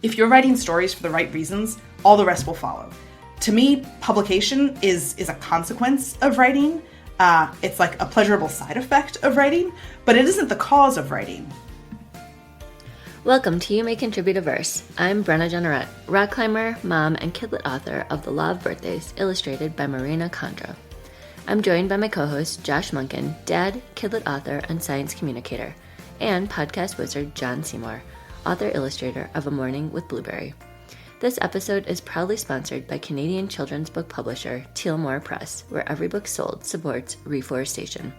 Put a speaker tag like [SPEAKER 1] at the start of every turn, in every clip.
[SPEAKER 1] if you're writing stories for the right reasons, all the rest will follow. To me, publication is a consequence of writing. It's like a pleasurable side effect of writing, but it isn't the cause of writing.
[SPEAKER 2] Welcome to You May Contribute a Verse. I'm Brenna Jeanneret, rock climber, mom, and kidlit author of The Law of Birthdays, illustrated by Marina Condra. I'm joined by my co-host, Josh Monken, dad, kidlit author, and science communicator, and podcast wizard Jon Seymour, author-illustrator of A Morning with Blueberry. This episode is proudly sponsored by Canadian children's book publisher Tealmore Press, where every book sold supports reforestation.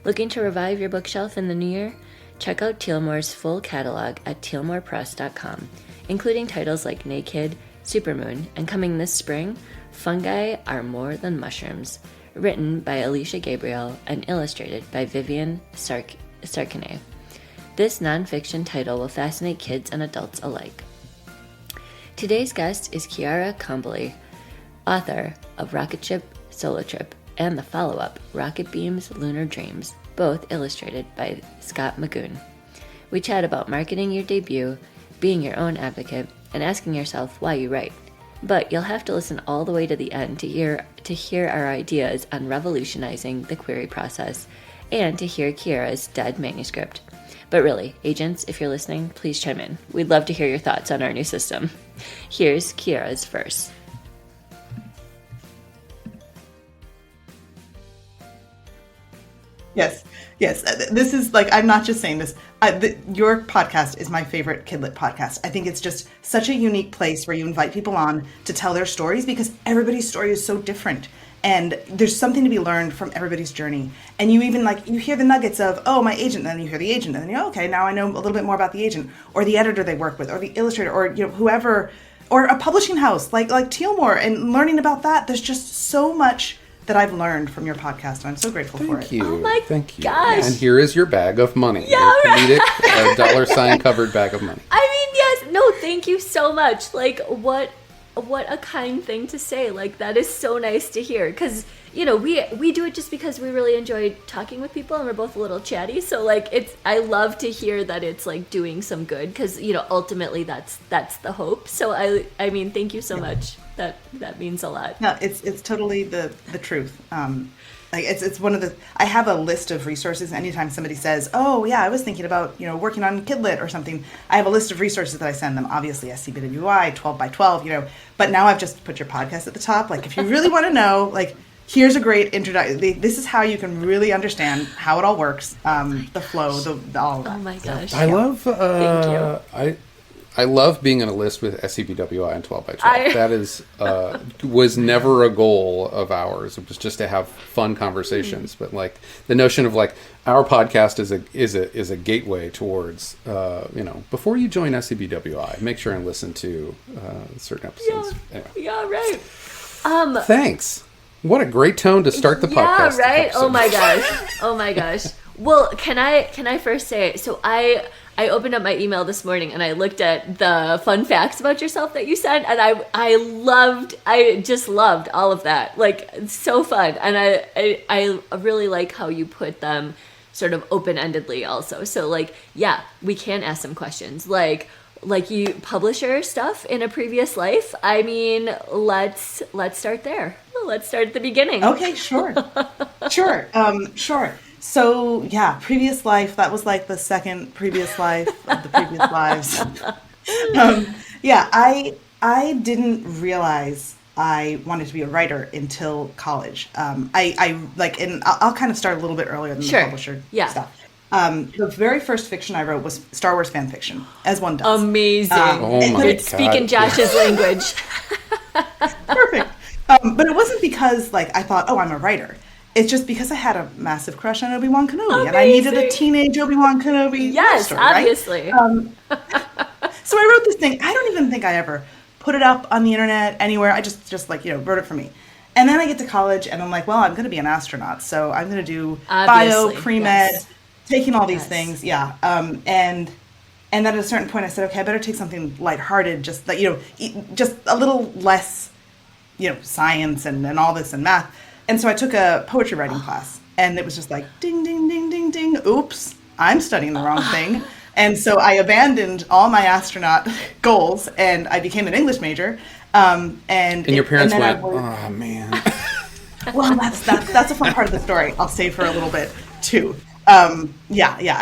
[SPEAKER 2] Looking to revive your bookshelf in the new year? Check out Tealmore's full catalog at tealmorepress.com, including titles like Naked, Supermoon, and coming this spring, Fungi Are More Than Mushrooms, written by Alicia Gabriel and illustrated by Vivian Sarkane. This nonfiction title will fascinate kids and adults alike. Today's guest is Chiara Colombi, author of Rocket Ship Solo Trip and the follow-up Rocket Beam's Lunar Dreams, both illustrated by Scott Magoon. We chat about marketing your debut, being your own advocate, and asking yourself why you write. But you'll have to listen all the way to the end to hear our ideas on revolutionizing the query process and to hear Chiara's dead manuscript. But really, agents, if you're listening, please chime in. We'd love to hear your thoughts on our new system. Here's Chiara's verse.
[SPEAKER 1] Yes. This is like, I'm not just saying this. Your podcast is my favorite kidlit podcast. I think it's just such a unique place where you invite people on to tell their stories because everybody's story is so different. And there's something to be learned from everybody's journey. And you even you hear the nuggets of, oh, my agent, and then you hear the agent, and then okay, now I know a little bit more about the agent, or the editor they work with, or the illustrator, or whoever, or a publishing house like Tealmore, and learning about that. There's just so much that I've learned from your podcast, and I'm so grateful for it.
[SPEAKER 3] Thank you.
[SPEAKER 2] Oh my gosh.
[SPEAKER 3] And here is your bag of money.
[SPEAKER 2] Yeah,
[SPEAKER 3] if you need it, a dollar-sign covered bag of money.
[SPEAKER 2] I mean, yes. No, thank you so much. Like, what a kind thing to say. Like, that is so nice to hear. Because, we do it just because we really enjoy talking with people, and we're both a little chatty. So, like, I love to hear that it's, like, doing some good. Because, ultimately that's the hope. So, I mean, thank you so much. That means a lot.
[SPEAKER 1] No, it's totally the truth. It's one of the, I have a list of resources. Anytime somebody says, oh yeah, I was thinking about, working on Kidlit or something, I have a list of resources that I send them, obviously SCBWI, 12 by 12, but now I've just put your podcast at the top. Like, if you really want to know, like, here's a great introduction. This is how you can really understand how it all works. The flow, all of that.
[SPEAKER 2] Oh my gosh.
[SPEAKER 3] I love,
[SPEAKER 2] Thank you.
[SPEAKER 3] I love being on a list with SCBWI and 12 by 12. That is was never a goal of ours. It was just to have fun conversations. But like the notion of like our podcast is a gateway towards before you join SCBWI, make sure and listen to certain episodes.
[SPEAKER 2] Yeah, anyway. Yeah, right.
[SPEAKER 3] Thanks. What a great tone to start the podcast.
[SPEAKER 2] Yeah, right.
[SPEAKER 3] Episode.
[SPEAKER 2] Oh my gosh. Well, can I first say, so I opened up my email this morning and I looked at the fun facts about yourself that you sent, and I just loved all of that. Like, it's so fun. And I really like how you put them sort of open-endedly also. So like, yeah, we can ask some questions. Like you publisher stuff in a previous life. I mean, let's start there. Let's start at the beginning.
[SPEAKER 1] Okay, sure. Sure. So yeah, previous life, that was like the second previous life of the previous lives. I didn't realize I wanted to be a writer until college. And I'll kind of start a little bit earlier than the publisher stuff. The very first fiction I wrote was Star Wars fan fiction, as one does.
[SPEAKER 2] Amazing.
[SPEAKER 3] Oh my God.
[SPEAKER 2] Speaking Josh's language.
[SPEAKER 1] Perfect. But it wasn't because like I thought, oh, I'm a writer. It's just because I had a massive crush on Obi-Wan Kenobi.
[SPEAKER 2] Amazing.
[SPEAKER 1] And I needed a teenage Obi-Wan Kenobi story,
[SPEAKER 2] obviously.
[SPEAKER 1] Right? So I wrote this thing. I don't even think I ever put it up on the internet anywhere. I just wrote it for me. And then I get to college and I'm like, well, I'm going to be an astronaut. So I'm going to do bio, pre-med, taking all these things. Yeah. And then at a certain point I said, okay, I better take something lighthearted, just like, just a little less, science and all this and math. And so I took a poetry writing class, and it was just like, ding, ding, ding, ding, ding. Oops, I'm studying the wrong thing. And so I abandoned all my astronaut goals and I became an English major. And
[SPEAKER 3] your parents
[SPEAKER 1] and
[SPEAKER 3] went, oh man.
[SPEAKER 1] Well, that's a fun part of the story. I'll save for a little bit too. I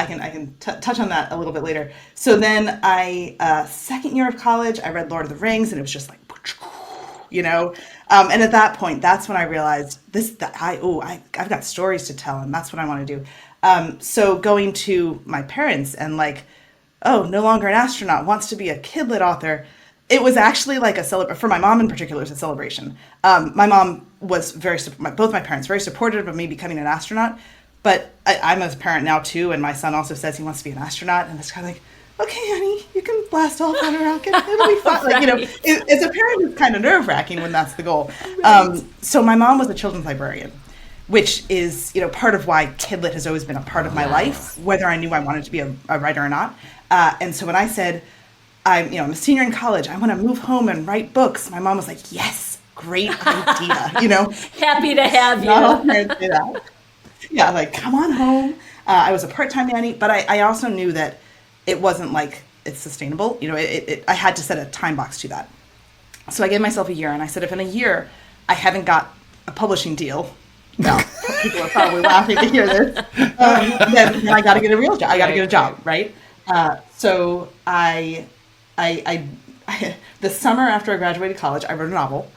[SPEAKER 1] can touch on that a little bit later. So then second year of college, I read Lord of the Rings, and it was just like, and at that point, that's when I realized I've got stories to tell, and that's what I want to do. So going to my parents and like, oh, no longer an astronaut, wants to be a kidlit author. It was actually like for my mom in particular, it was a celebration. My mom was both my parents, very supportive of me becoming an astronaut. But I'm a parent now too, and my son also says he wants to be an astronaut. And it's kind of like, okay, honey, you can blast off on a rocket. It'll be fun. Like, as a parent, it's kind of nerve-wracking when that's the goal. Right. So my mom was a children's librarian, which is, part of why Kidlit has always been a part of my life, whether I knew I wanted to be a writer or not. And so when I said, I'm a senior in college, I want to move home and write books, my mom was like, yes, great idea,
[SPEAKER 2] Happy to have you.
[SPEAKER 1] Not all parents say that. Yeah, like, come on home. I was a part-time nanny, but I also knew that it wasn't like it's sustainable. I had to set a time box to that. So I gave myself a year, and I said, if in a year I haven't got a publishing deal, now people are probably laughing to hear this, then I got to get a real job. I got to get a job, right? So I the summer after I graduated college, I wrote a novel.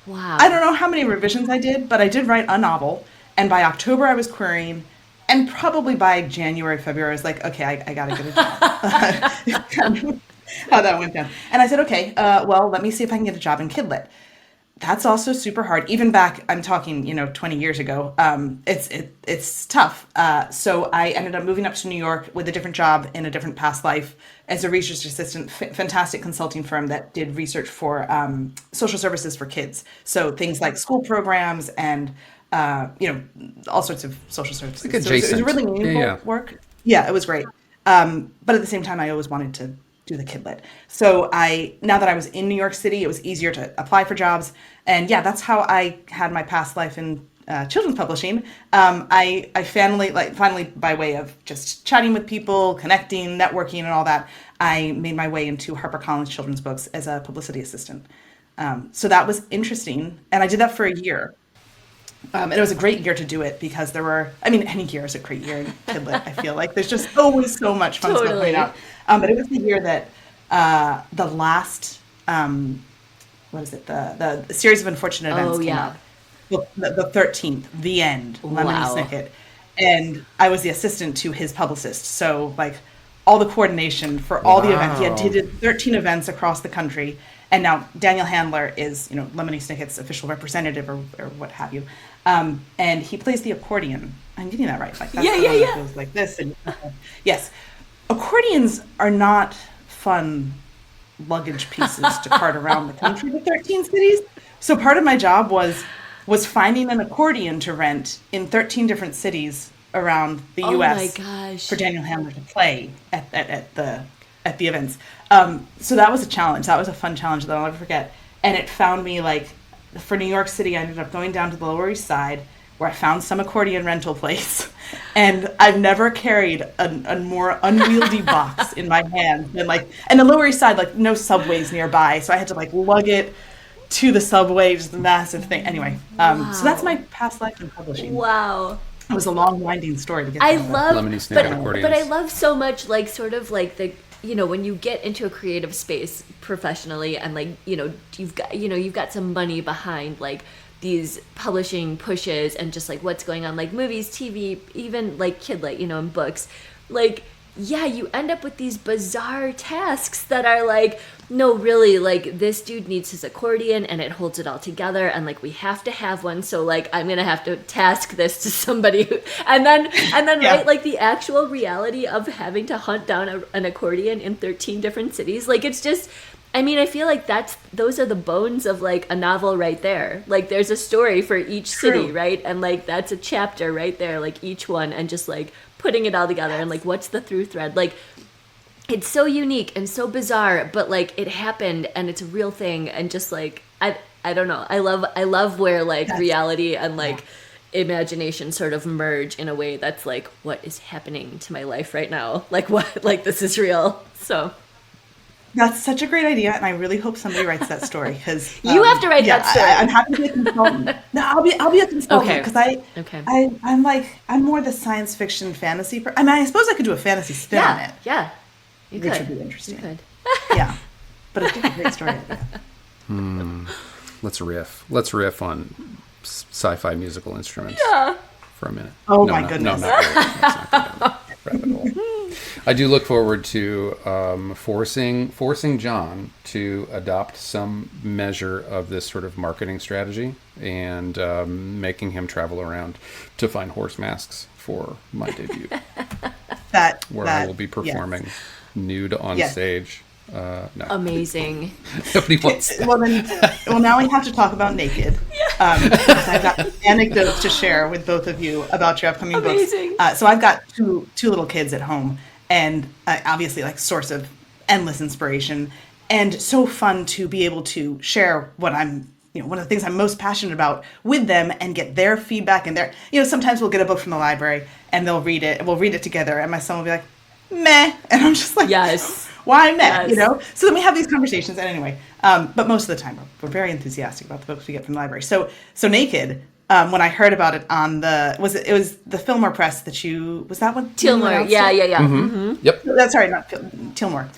[SPEAKER 2] Wow.
[SPEAKER 1] I don't know how many revisions I did, but I did write a novel. And by October, I was querying. And probably by January, February, I was like, okay, I got to get a job. Kind of how that went down. And I said, okay, well, let me see if I can get a job in Kidlit. That's also super hard. Even back, I'm talking, 20 years ago, it's tough. So I ended up moving up to New York with a different job in a different past life as a research assistant, fantastic consulting firm that did research for social services for kids. So things like school programs and all sorts of social services.
[SPEAKER 3] Like adjacent.
[SPEAKER 1] So it was really meaningful work. Yeah, it was great. But at the same time, I always wanted to do the Kidlit. So now that I was in New York City, it was easier to apply for jobs. And that's how I had my past life in children's publishing. I finally, by way of just chatting with people, connecting, networking, and all that, I made my way into HarperCollins Children's Books as a publicity assistant. So that was interesting. And I did that for a year. And it was a great year to do it because any year is a great year in Kidlit. I feel like there's just always so much fun stuff going out. But it was the year that the last, the series of unfortunate events came out. The 13th, The End, Lemony Snicket. And I was the assistant to his publicist. So like all the coordination for all the events. He did 13 events across the country. And now Daniel Handler is, Lemony Snicket's official representative or what have you. And he plays the accordion. I'm getting that right. Like that's It goes like this. And yes. Accordions are not fun luggage pieces to cart around the country to 13 cities. So part of my job was finding an accordion to rent in 13 different cities around the U.S. for Daniel Handler to play at the events. So that was a challenge. That was a fun challenge that I'll never forget. And it found me for New York City, I ended up going down to the Lower East Side where I found some accordion rental place. And I've never carried a more unwieldy box in my hand than and the Lower East Side, no subways nearby. So I had to lug it to the subway, just a massive thing. Anyway, so that's my past life in publishing.
[SPEAKER 2] Wow.
[SPEAKER 1] It was a long winding story to get
[SPEAKER 3] Lemony Snicket accordions.
[SPEAKER 2] But I love so much when you get into a creative space professionally and you've got some money behind these publishing pushes and just what's going on movies, TV, even Kidlit, in books, you end up with these bizarre tasks that are no, really, this dude needs his accordion and it holds it all together and we have to have one. So I'm going to have to task this to somebody and then right, the actual reality of having to hunt down an accordion in 13 different cities. It's just, I feel those are the bones of a novel right there. There's a story for each city, right? And that's a chapter right there, each one, and just putting it all together and what's the through thread. It's so unique and so bizarre, but it happened and it's a real thing. And just I don't know. I love where reality and imagination sort of merge in a way that's like, what is happening to my life right now? Like what, like this is real. So
[SPEAKER 1] that's such a great idea, and I really hope somebody writes that story because
[SPEAKER 2] you have to write that story.
[SPEAKER 1] I'm happy to be a consultant. No, I'll be a consultant because I'm more the science fiction fantasy. I mean, I suppose I could do a fantasy spin on it.
[SPEAKER 2] Yeah, you
[SPEAKER 1] which
[SPEAKER 2] could.
[SPEAKER 1] would be interesting.
[SPEAKER 2] You could.
[SPEAKER 1] Yeah, but it's a great story idea.
[SPEAKER 3] Let's riff on sci-fi musical instruments for a minute.
[SPEAKER 1] Oh my goodness.
[SPEAKER 3] No, not really. Let's not go down that rabbit hole. I do look forward to forcing Jon to adopt some measure of this sort of marketing strategy and making him travel around to find horse masks for my debut, where I will be performing nude on stage. No.
[SPEAKER 2] Amazing.
[SPEAKER 3] Nobody wants that.
[SPEAKER 1] Well, now we have to talk about Naked. Because I've got anecdotes to share with both of you about your upcoming books. So I've got two little kids at home, and obviously like source of endless inspiration, and so fun to be able to share what I'm, one of the things I'm most passionate about with them and get their feedback and their, sometimes we'll get a book from the library and they'll read it, and we'll read it together, and my son will be like, meh, and I'm just like,
[SPEAKER 2] yes.
[SPEAKER 1] Why meh? So then we have these conversations, and anyway, but most of the time we're very enthusiastic about the books we get from the library. So Naked, when I heard about it on it was the Fillmore Press was that one?
[SPEAKER 2] Tilmore, yeah.
[SPEAKER 3] Mm-hmm. Yep.
[SPEAKER 1] That's sorry, not Tilmore.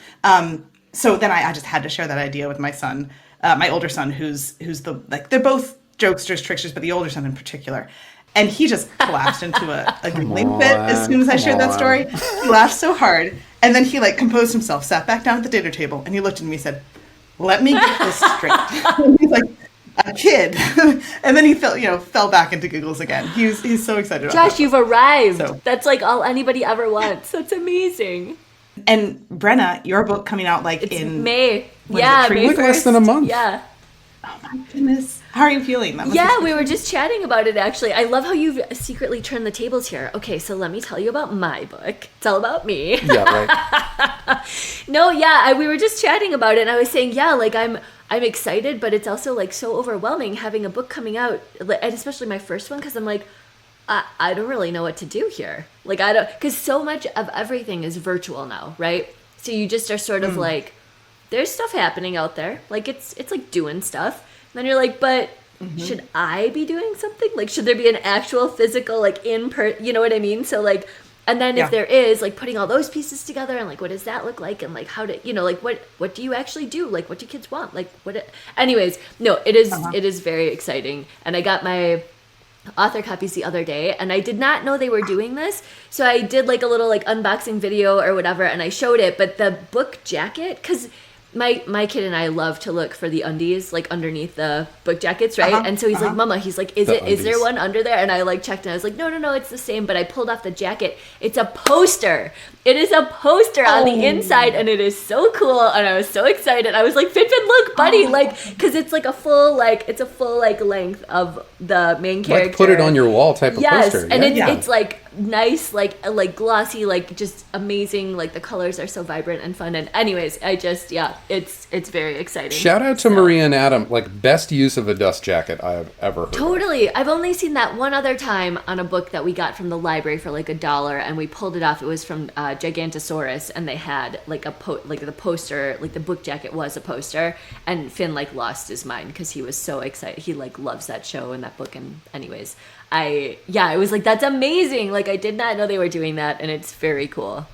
[SPEAKER 1] So then I just had to share that idea with my son, my older son, who's they're both jokesters, tricksters, but the older son in particular. And he just collapsed into a giggling fit as soon as I shared that story. He laughed so hard. And then he composed himself, sat back down at the dinner table, and he looked at me and said, "Let me get this straight." He's like, a kid. And then he fell back into giggles again. He's so excited about
[SPEAKER 2] Josh, you've arrived.
[SPEAKER 1] So.
[SPEAKER 2] That's like all anybody ever wants. That's amazing.
[SPEAKER 1] And Brenna, your book coming out
[SPEAKER 2] in May.
[SPEAKER 1] May
[SPEAKER 2] 1st.
[SPEAKER 3] Less than a month.
[SPEAKER 2] Yeah.
[SPEAKER 1] Oh my goodness. How are you feeling?
[SPEAKER 2] We were just chatting about it, actually. I love how you've secretly turned the tables here. Okay, so let me tell you about my book. It's all about me.
[SPEAKER 3] Yeah, right.
[SPEAKER 2] We were just chatting about it, and I was saying, I'm excited, but it's also so overwhelming having a book coming out, and especially my first one, because I'm like, I don't really know what to do here. Because so much of everything is virtual now, right? So you just are sort of there's stuff happening out there. It's doing stuff. And then you're like, but should I be doing something? Should there be an actual physical, you know what I mean? So and then if there is, putting all those pieces together and what does that look like? And how to, what do you actually do? What do kids want? Anyways, no, it is very exciting. And I got my author copies the other day, and I did not know they were doing this, so I did a little unboxing video or whatever, and I showed it. But the book jacket, because my kid and I love to look for the undies underneath the book jackets, right? And so he's like, Mama, he's like, is there one under there? And I checked, and I was like, no, it's the same. But I pulled off the jacket. It's a poster. It is a poster on the inside, and it is so cool. And I was so excited. I was like, Fin, look, buddy, because it's a full length of the main character.
[SPEAKER 3] Put it on your wall type of poster.
[SPEAKER 2] And it's nice, glossy, just amazing. The colors are so vibrant and fun. And anyways, it's very exciting.
[SPEAKER 3] Shout out to Maria and Adam, best use of a dust jacket I've ever heard.
[SPEAKER 2] Totally. I've only seen that one other time on a book that we got from the library for $1, and we pulled it off. It was from Gigantosaurus, and they had the poster, the book jacket was a poster, and Finn lost his mind because he was so excited. He loves that show and that book. And anyways, I was that's amazing. I did not know they were doing that, and it's very cool.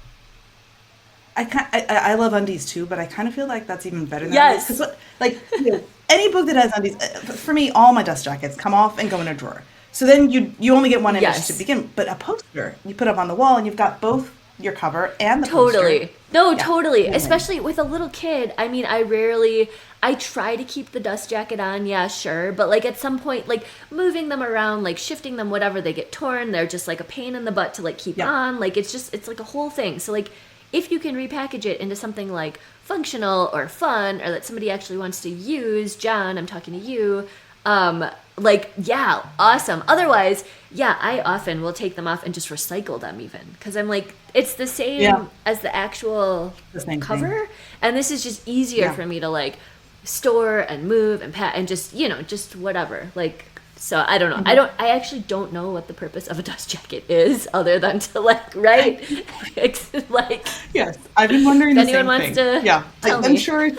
[SPEAKER 1] I love undies too, but I kind of feel that's even better than undies. Because any book that has undies, for me, all my dust jackets come off and go in a drawer. So then you only get one image to begin. But a poster, you put up on the wall, and you've got both your cover and the poster.
[SPEAKER 2] Totally. Especially with a little kid. I mean, I try to keep the dust jacket on, yeah, sure. But at some point, moving them around, shifting them, whatever, they get torn. They're just a pain in the butt to keep on. It's a whole thing. So if you can repackage it into something functional or fun, or that somebody actually wants to use, Jon, I'm talking to you, awesome. Otherwise, I often will take them off and just recycle them even. Because I'm it's the same as the actual cover.
[SPEAKER 1] Thing.
[SPEAKER 2] And this is just easier for me to store and move and pat and just, just whatever. So I don't know. I actually don't know what the purpose of a dust jacket is other than to like write. Like,
[SPEAKER 1] yes, I've been wondering
[SPEAKER 2] if
[SPEAKER 1] the
[SPEAKER 2] anyone
[SPEAKER 1] same
[SPEAKER 2] wants
[SPEAKER 1] thing.
[SPEAKER 2] to
[SPEAKER 1] Yeah,
[SPEAKER 2] tell
[SPEAKER 1] I'm
[SPEAKER 2] me.
[SPEAKER 1] sure.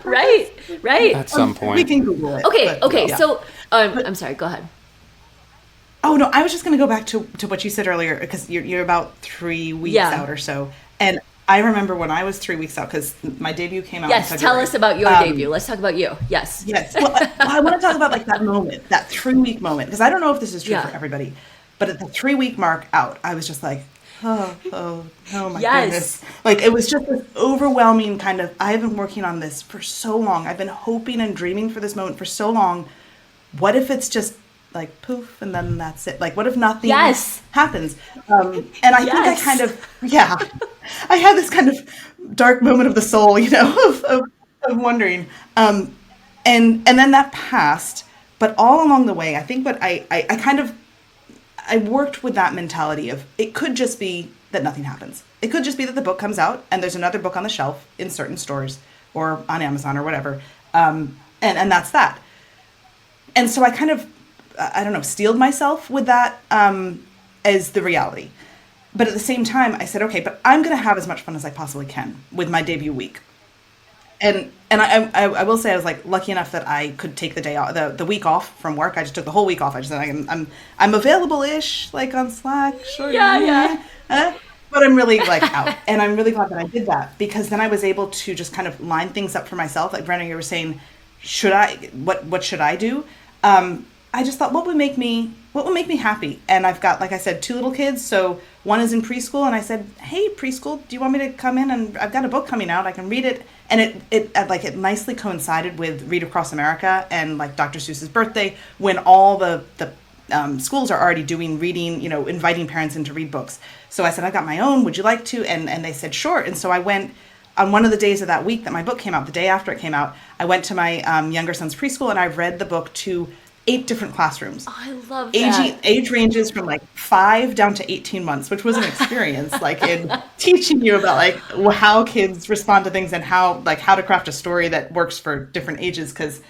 [SPEAKER 2] Right.
[SPEAKER 3] At some point.
[SPEAKER 1] We can Google it.
[SPEAKER 2] Okay.
[SPEAKER 1] Yeah.
[SPEAKER 2] So I'm sorry. Go ahead.
[SPEAKER 1] Oh no, I was just going to go back to what you said earlier because you're about 3 weeks
[SPEAKER 2] Yeah.
[SPEAKER 1] out or so, and I remember when I was 3 weeks out because my debut came out.
[SPEAKER 2] Yes.
[SPEAKER 1] In
[SPEAKER 2] Tell
[SPEAKER 1] February.
[SPEAKER 2] us about your debut. Let's talk about you. Yes.
[SPEAKER 1] Yes. Well, I want to talk about like that moment, that 3 week moment, because I don't know if this is true
[SPEAKER 2] Yeah.
[SPEAKER 1] for everybody, but at the 3 week mark out, I was just like, oh my
[SPEAKER 2] Yes.
[SPEAKER 1] goodness. Like it was just this overwhelming kind of, I have been working on this for so long. I've been hoping and dreaming for this moment for so long. What if it's just like poof and then that's it? Like what if nothing
[SPEAKER 2] Yes.
[SPEAKER 1] happens? And I think I
[SPEAKER 2] Yes.
[SPEAKER 1] kind of, yeah, I had this kind of dark moment of the soul, of wondering. And then that passed, but all along the way, I think what I worked with that mentality of it could just be that nothing happens. It could just be that the book comes out and there's another book on the shelf in certain stores or on Amazon or whatever. And that's that. And so I kind of, I don't know, steeled myself with that as the reality. But at the same time, I said, okay, but I'm going to have as much fun as I possibly can with my debut week. And I will say I was like lucky enough that I could take the day off, the week off from work. I just took the whole week off. I just said I'm available-ish, like on Slack, sure.
[SPEAKER 2] Yeah.
[SPEAKER 1] But I'm really like out, and I'm really glad that I did that because then I was able to just kind of line things up for myself. Like Brenna, you were saying, what should I do? I just thought what would make me happy, and I've got, like I said, 2 little kids. So one is in preschool, and I said, hey, preschool, do you want me to come in? And I've got a book coming out. I can read it. And it nicely coincided with Read Across America and like Dr. Seuss's birthday when all the schools are already doing reading, inviting parents in to read books. So I said, I got my own. Would you like to? And they said, sure. And so I went on one of the days of that week that my book came out, the day after it came out, I went to my younger son's preschool and I read the book to 8 different classrooms.
[SPEAKER 2] Oh, I love that.
[SPEAKER 1] Age ranges from like 5 down to 18 months, which was an experience like in teaching you about like how kids respond to things and how to craft a story that works for different ages. Because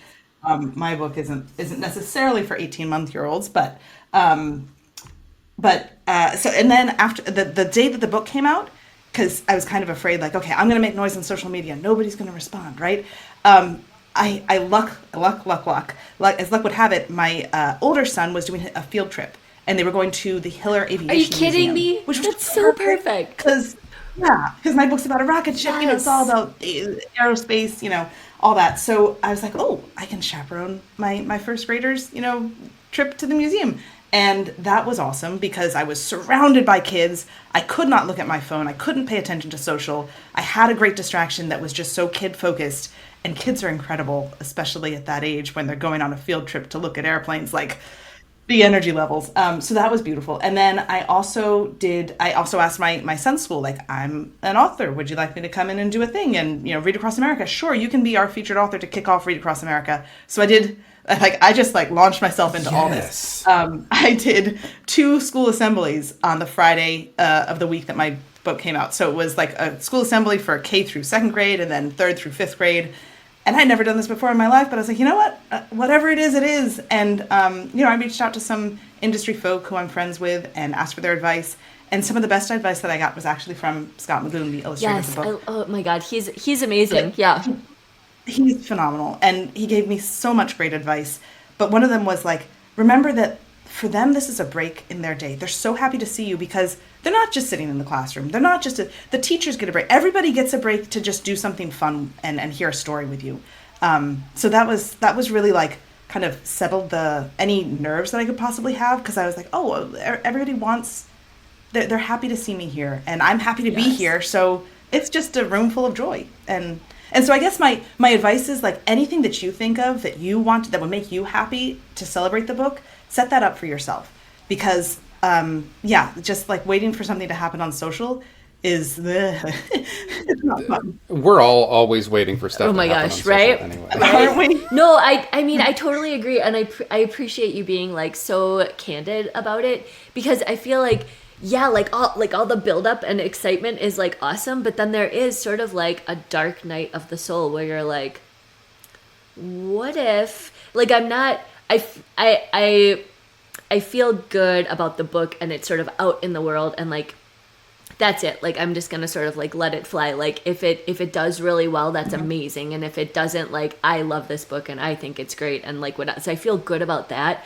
[SPEAKER 1] my book isn't necessarily for 18-month-year-olds, but and then after the day that the book came out, because I was kind of afraid, like, okay, I'm going to make noise on social media, nobody's going to respond, right? I luck as luck would have it, my older son was doing a field trip, and they were going to the Hiller Aviation
[SPEAKER 2] Are you kidding
[SPEAKER 1] Museum,
[SPEAKER 2] me?
[SPEAKER 1] which was
[SPEAKER 2] That's so perfect.
[SPEAKER 1] Because my book's about a rocket ship, it's all about aerospace, all that. So I was like, oh, I can chaperone my first graders, trip to the museum. And that was awesome because I was surrounded by kids. I could not look at my phone. I couldn't pay attention to social. I had a great distraction that was just so kid focused. And kids are incredible, especially at that age when they're going on a field trip to look at airplanes, like the energy levels. So that was beautiful. And then I also asked my son's school, like, I'm an author. Would you like me to come in and do a thing? And, Read Across America. Sure, you can be our featured author to kick off Read Across America. So I did. I just launched myself into all this. I did 2 school assemblies on the Friday of the week that my book came out. So it was like a school assembly for K through 2nd grade and then 3rd through 5th grade. And I'd never done this before in my life, but I was like, you know what? Whatever it is, it is. And, I reached out to some industry folk who I'm friends with and asked for their advice. And some of the best advice that I got was actually from Scott Magoon, the illustrator of the book.
[SPEAKER 2] Oh my God, he's amazing. Yeah.
[SPEAKER 1] He's phenomenal, and he gave me so much great advice. But one of them was like, remember that for them, this is a break in their day. They're so happy to see you because they're not just sitting in the classroom. They're not just the teachers get a break. Everybody gets a break to just do something fun and hear a story with you. So that was really like kind of settled any nerves that I could possibly have, because I was like, oh, everybody wants, they're happy to see me here, and I'm happy to be here. So it's just a room full of joy. And so I guess my advice is, like, anything that you think of that you want, that would make you happy to celebrate the book, set that up for yourself. Because, just like waiting for something to happen on social is it's not fun.
[SPEAKER 3] We're all always waiting for stuff.
[SPEAKER 2] Oh my
[SPEAKER 3] to happen
[SPEAKER 2] gosh,
[SPEAKER 3] on social
[SPEAKER 2] right?
[SPEAKER 3] Anyway.
[SPEAKER 1] Aren't we?
[SPEAKER 2] No, I mean, I totally agree. And I appreciate you being like so candid about it, because I feel like, yeah, like all the buildup and excitement is like awesome, but then there is sort of like a dark night of the soul where you're like, what if, like, I'm not I feel good about the book, and it's sort of out in the world, and like that's it. Like I'm just gonna sort of like let it fly. Like if it does really well, that's amazing, and if it doesn't, like I love this book and I think it's great, and like what, so I feel good about that.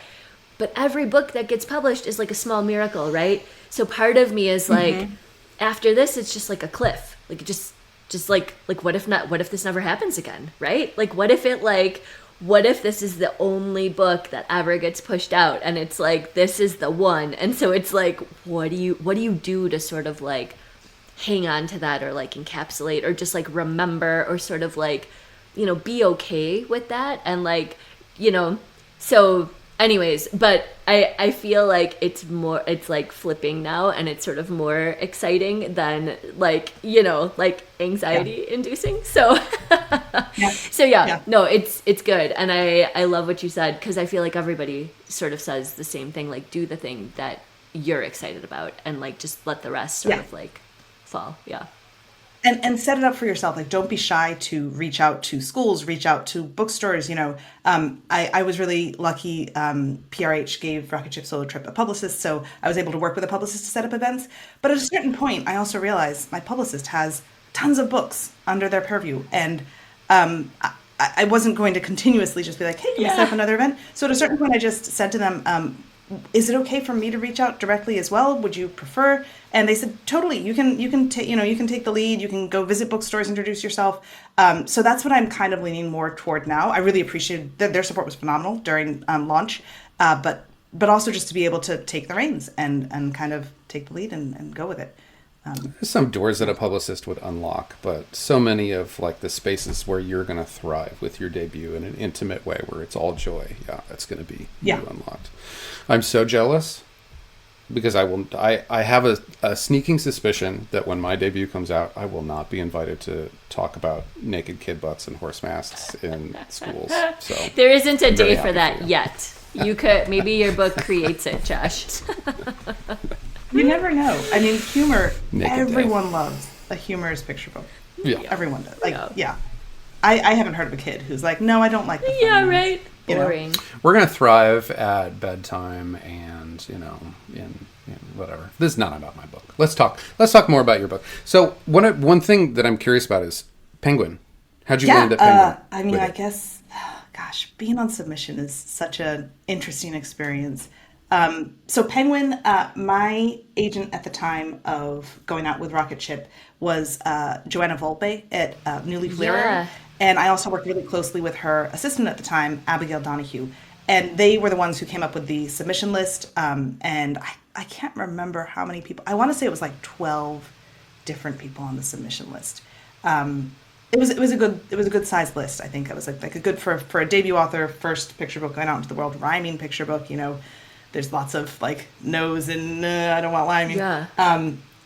[SPEAKER 2] But every book that gets published is like a small miracle, right? So part of me is like, after this, it's just like a cliff. Like just like what if this never happens again, right? Like what if this is the only book that ever gets pushed out, and it's like this is the one, and so it's like what do you do to sort of like hang on to that, or like encapsulate, or just like remember, or sort of like, you know, be okay with that, and like, you know, so anyways, but I feel like it's like flipping now, and it's sort of more exciting than like, you know, like anxiety inducing. So so no, it's good. And I love what you said, because I feel like everybody sort of says the same thing, like do the thing that you're excited about, and like just let the rest sort of like fall.
[SPEAKER 1] And set it up for yourself. Like, don't be shy to reach out to schools, reach out to bookstores. You know, I was really lucky. PRH gave Rocket Ship Solo Trip a publicist, so I was able to work with a publicist to set up events. But at a certain point, I also realized my publicist has tons of books under their purview, and I wasn't going to continuously just be like, hey, can we set up another event? So at a certain point, I just said to them, is it okay for me to reach out directly as well? Would you prefer? And they said, totally. You can take the lead. You can go visit bookstores, introduce yourself. So that's what I'm kind of leaning more toward now. I really appreciated their support was phenomenal during launch, but also just to be able to take the reins and kind of take the lead and go with it.
[SPEAKER 3] There's some doors that a publicist would unlock, but so many of like the spaces where you're going to thrive with your debut in an intimate way, where it's all joy. Yeah, that's going to be unlocked. I'm so jealous, because I have a sneaking suspicion that when my debut comes out, I will not be invited to talk about naked kid butts and horse masts in schools. So
[SPEAKER 2] there isn't a day for that yet. You could, maybe your book creates it, Josh.
[SPEAKER 1] You never know. I mean, humor,
[SPEAKER 3] naked
[SPEAKER 1] everyone loves a humorous picture book.
[SPEAKER 3] Yeah.
[SPEAKER 1] Everyone does. Like, I haven't heard of a kid who's like, no, I don't like the funny ones.
[SPEAKER 2] Right.
[SPEAKER 1] Boring.
[SPEAKER 3] Know? We're going to thrive at bedtime and, you know, in whatever. This is not about my book. Let's talk more about your book. So one thing that I'm curious about is Penguin. How'd you land at Penguin?
[SPEAKER 1] I mean, I guess, gosh, being on submission is such an interesting experience. So Penguin, my agent at the time of going out with Rocket Ship was Joanna Volpe at New Leaf Literary. And I also worked really closely with her assistant at the time, Abigail Donahue. And they were the ones who came up with the submission list. And I can't remember how many people. I want to say it was like 12 different people on the submission list. It was a good sized list. I think it was like a good for a debut author, first picture book going out into the world, rhyming picture book. You know, there's lots of like no's and I don't want rhyming.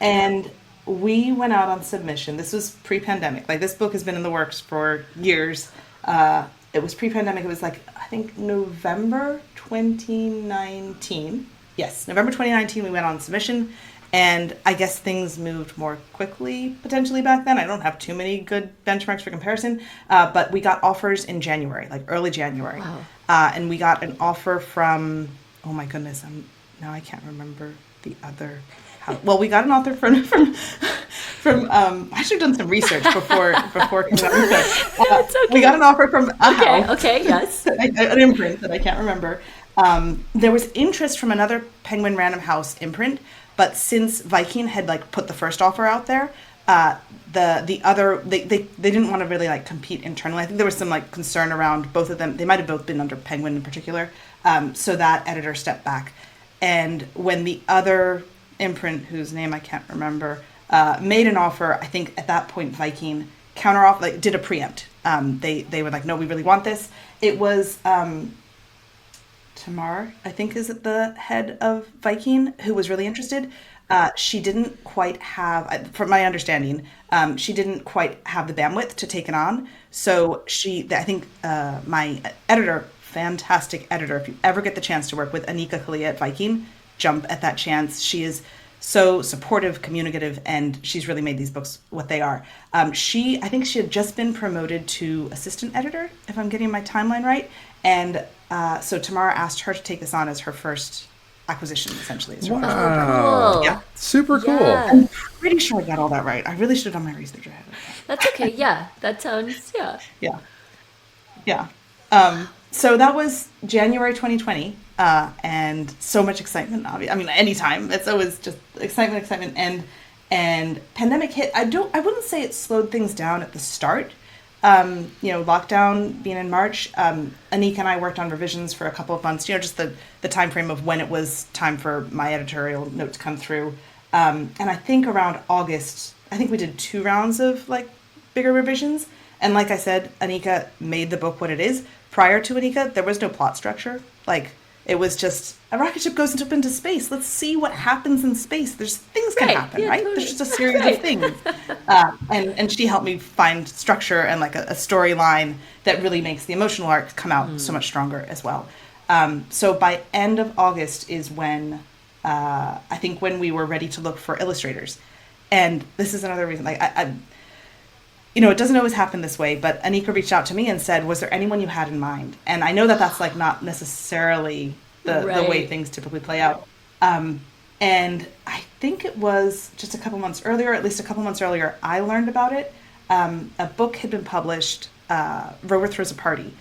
[SPEAKER 1] And we went out on submission. This was pre-pandemic. Like, this book has been in the works for years. It was pre-pandemic. It was like, I think November 2019. Yes, November 2019 we went on submission. And I guess things moved more quickly potentially back then. I don't have too many good benchmarks for comparison. But we got offers in January, like early January.
[SPEAKER 2] Wow.
[SPEAKER 1] And we got an offer from, oh my goodness, now I can't remember the other. Well, we got an author from I should have done some research before coming up with this.
[SPEAKER 2] Okay.
[SPEAKER 1] We got an offer from
[SPEAKER 2] yes.
[SPEAKER 1] an imprint that I can't remember. There was interest from another Penguin Random House imprint, but since Viking had like put the first offer out there, the other they didn't want to really like compete internally. I think there was some like concern around both of them. They might have both been under Penguin in particular, so that editor stepped back. And when the other imprint, whose name I can't remember, made an offer, I think at that point Viking counter-off, like did a preempt. They were like, no, we really want this. It was Tamar, I think is the head of Viking, who was really interested. She didn't quite have, from my understanding, she didn't quite have the bandwidth to take it on. So I think my editor, fantastic editor, if you ever get the chance to work with Anika Kalia at Viking, jump at that chance. She is so supportive, communicative, and she's really made these books what they are. I think she had just been promoted to assistant editor, if I'm getting my timeline right. And so Tamara asked her to take this on as her first acquisition, essentially. As her first
[SPEAKER 3] Wow.
[SPEAKER 2] Cool.
[SPEAKER 1] Yeah.
[SPEAKER 3] Super cool.
[SPEAKER 2] Yeah.
[SPEAKER 1] I'm pretty sure I got all that right. I really should have done my research ahead of time.
[SPEAKER 2] That's okay. Yeah, that sounds, yeah.
[SPEAKER 1] Yeah. Yeah. So that was January 2020, and so much excitement. I mean, anytime it's always just excitement, and pandemic hit. I wouldn't say it slowed things down at the start. Lockdown being in March. Anika and I worked on revisions for a couple of months. Just the time frame of when it was time for my editorial note to come through. And I think around August, I think we did 2 rounds of like bigger revisions. And like I said, Anika made the book what it is. Prior to Anika, there was no plot structure. Like, it was just, a rocket ship goes up into space. Let's see what happens in space. Things can happen, right?
[SPEAKER 2] Totally.
[SPEAKER 1] There's just a series of things. And she helped me find structure and like a storyline that really makes the emotional arc come out so much stronger as well. So by end of August is when, I think when we were ready to look for illustrators. And this is another reason, like it doesn't always happen this way, but Anika reached out to me and said, was there anyone you had in mind? And I know that that's like not necessarily the way things typically play out. And I think it was just a couple months earlier, I learned about it. A book had been published, Rover Throws a Party,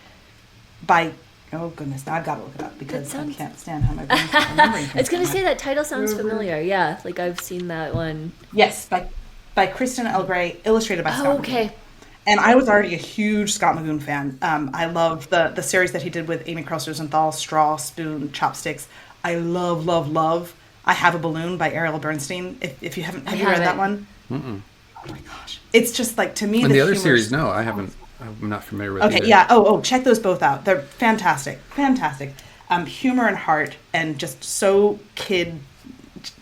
[SPEAKER 1] by, oh goodness, now I've got to look it up because I can't stand how my brain's not remembering things.
[SPEAKER 2] I was going to say that title sounds familiar. Yeah, like I've seen that one.
[SPEAKER 1] Yes, by Kristen L. Gray, illustrated by Scott Magoon.
[SPEAKER 2] Okay.
[SPEAKER 1] And I was already a huge Scott Magoon fan. I love the series that he did with Amy Kroll Rosenthal, Straw, Spoon, Chopsticks. I love I Have a Balloon by Ariel Bernstein. If you have you read that one? Mm-mm. Oh my gosh. It's just like, to me,
[SPEAKER 3] and the other series, no, I haven't. I'm not familiar with.
[SPEAKER 1] Okay, yeah. Oh, check those both out. They're fantastic. Humor and heart, and just so kid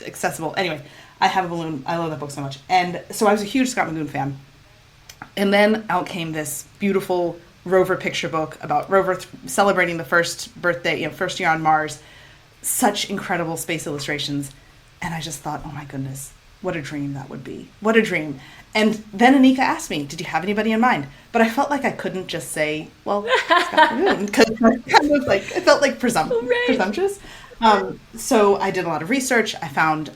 [SPEAKER 1] accessible. Anyway, I Have a Balloon. I love that book so much. And so I was a huge Scott Magoon fan. And then out came this beautiful Rover picture book about Rover celebrating the first birthday, first year on Mars. Such incredible space illustrations. And I just thought, oh my goodness, what a dream that would be. What a dream. And then Anika asked me, did you have anybody in mind? But I felt like I couldn't just say, well, Scott Magoon, because I felt like presumptuous. So I did a lot of research. I found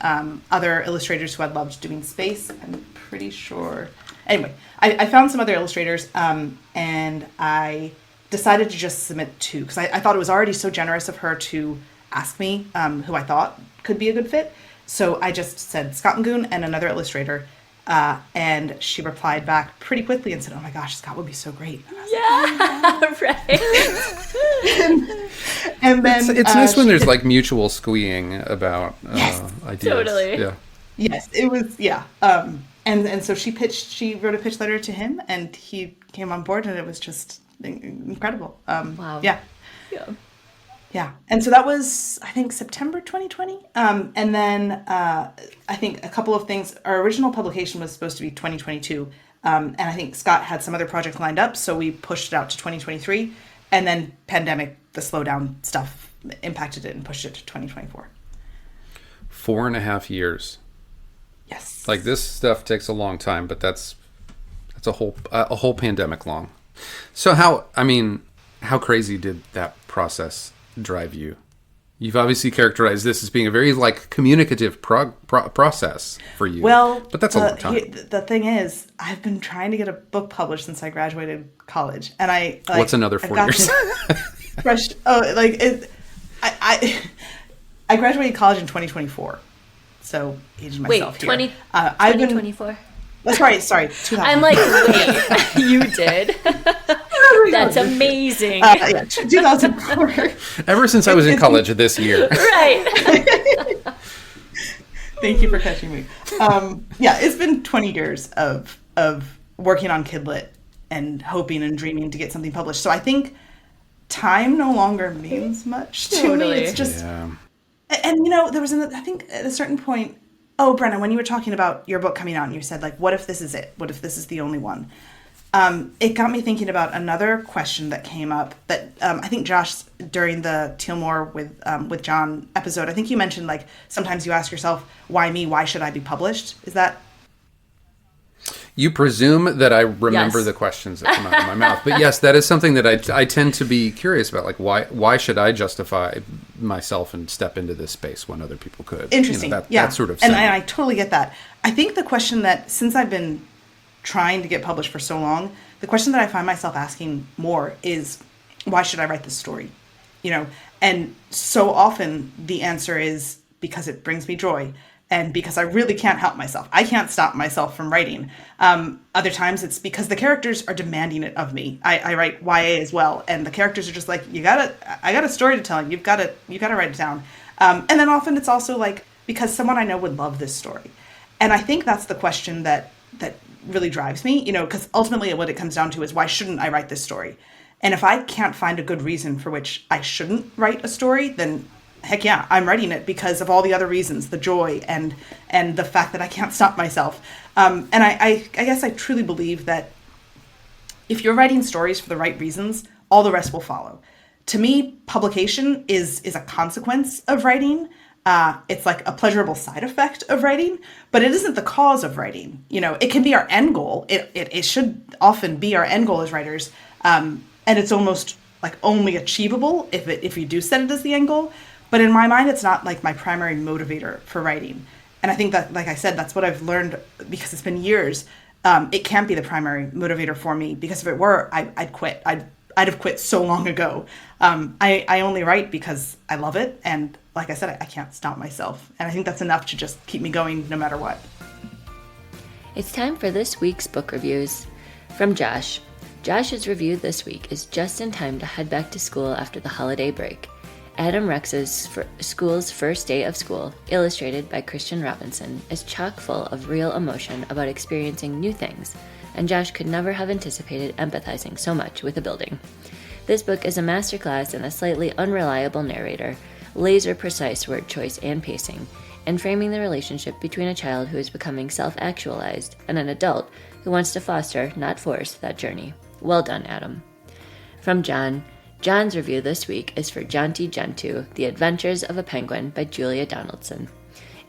[SPEAKER 1] other illustrators who had loved doing space. I'm pretty sure. Anyway, I found some other illustrators, and I decided to just submit 2 because I thought it was already so generous of her to ask me who I thought could be a good fit. So I just said Scott Magoon and another illustrator, and she replied back pretty quickly and said, "Oh my gosh, Scott would be so great."
[SPEAKER 2] Right.
[SPEAKER 1] And then
[SPEAKER 3] it's nice when there's like mutual squeeing about ideas.
[SPEAKER 2] Totally.
[SPEAKER 3] Yeah.
[SPEAKER 1] Yes, it was. Yeah. And so she wrote a pitch letter to him, and he came on board, and it was just incredible.
[SPEAKER 2] Wow.
[SPEAKER 1] Yeah. Yeah. And so that was, I think, September 2020. And then I think a couple of things. Our original publication was supposed to be 2022. And I think Scott had some other projects lined up, so we pushed it out to 2023. And then pandemic, the slowdown stuff impacted it and pushed it to 2024.
[SPEAKER 3] 4.5 years.
[SPEAKER 1] Yes.
[SPEAKER 3] Like, this stuff takes a long time, but that's a whole pandemic long. So how crazy did that process drive you? You've obviously characterized this as being a very like communicative process for you.
[SPEAKER 1] Well,
[SPEAKER 3] but that's a long time.
[SPEAKER 1] The thing is, I've been trying to get a book published since I graduated college, and
[SPEAKER 3] what's another 4 years?
[SPEAKER 1] Fresh. I graduated college in 2024, so aged myself here. I've been
[SPEAKER 2] 2024.
[SPEAKER 1] Sorry, 2000.
[SPEAKER 2] I'm like, wait, you did? That's amazing.
[SPEAKER 1] 2004.
[SPEAKER 3] Ever since I was in college this year.
[SPEAKER 2] Right.
[SPEAKER 1] Thank you for catching me. It's been 20 years of working on Kidlit and hoping and dreaming to get something published. So I think time no longer means much to me. It's just, and there was I think at a certain point. Oh, Brenna, when you were talking about your book coming out, and you said, like, what if this is it? What if this is the only one? It got me thinking about another question that came up that I think Josh during the Tealmore with Jon episode, I think you mentioned like sometimes you ask yourself, why me? Why should I be published? Is that?
[SPEAKER 3] You presume that I remember
[SPEAKER 2] Yes.
[SPEAKER 3] the questions that come out of my mouth, but yes, that is something that I tend to be curious about. Like, why should I justify myself and step into this space when other people could?
[SPEAKER 1] Interesting.
[SPEAKER 3] That sort of
[SPEAKER 1] and
[SPEAKER 3] thing.
[SPEAKER 1] I totally get that. I think the question that, since I've been trying to get published for so long, the question that I find myself asking more is, why should I write this story? And so often the answer is because it brings me joy and because I really can't help myself. I can't stop myself from writing. Other times it's because the characters are demanding it of me. I write YA as well, and the characters are just like, I got a story to tell, you've got to write it down. And then often it's also like, because someone I know would love this story. And I think that's the question that really drives me, because ultimately what it comes down to is, why shouldn't I write this story? And if I can't find a good reason for which I shouldn't write a story, then heck yeah, I'm writing it because of all the other reasons, the joy and the fact that I can't stop myself. And I guess I truly believe that if you're writing stories for the right reasons, all the rest will follow. To me, publication is a consequence of writing. It's like a pleasurable side effect of writing, but it isn't the cause of writing. It can be our end goal. It should often be our end goal as writers. And it's almost like only achievable if you do set it as the end goal. But in my mind, it's not like my primary motivator for writing. And I think that, like I said, that's what I've learned because it's been years. It can't be the primary motivator for me, because if it were, I'd quit. I'd have quit so long ago. I only write because I love it. And like I said, I can't stop myself. And I think that's enough to just keep me going no matter what.
[SPEAKER 2] It's time for this week's book reviews. From Josh. Josh's review this week is just in time to head back to school after the holiday break. Adam Rex's school's first day of school, illustrated by Christian Robinson, is chock full of real emotion about experiencing new things, and Josh could never have anticipated empathizing so much with a building. This book is a masterclass in a slightly unreliable narrator, laser-precise word choice and pacing, and framing the relationship between a child who is becoming self-actualized and an adult who wants to foster, not force, that journey. Well done, Adam. From Jon. Jon's review this week is for Jaunty Gentoo, The Adventures of a Penguin by Julia Donaldson.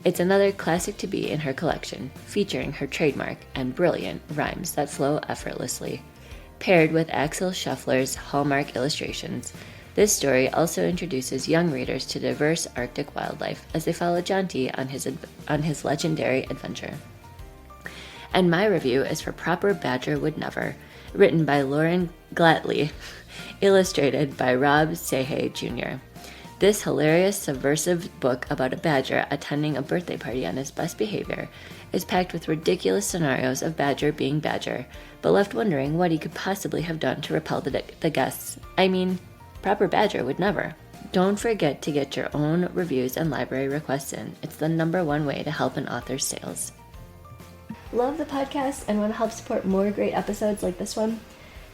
[SPEAKER 2] It's another classic to be in her collection, featuring her trademark and brilliant rhymes that flow effortlessly. Paired with Axel Scheffler's hallmark illustrations, this story also introduces young readers to diverse Arctic wildlife as they follow Jaunty on his legendary adventure. And my review is for Proper Badger Would Never, written by Lauren Glatley, illustrated by Rob Sehay Jr. This hilarious, subversive book about a badger attending a birthday party on his best behavior is packed with ridiculous scenarios of Badger being Badger, but left wondering what he could possibly have done to repel the guests. I mean, Proper Badger would never. Don't forget to get your own reviews and library requests in. It's the #1 way to help an author's sales. Love the podcast and want to help support more great episodes like this one?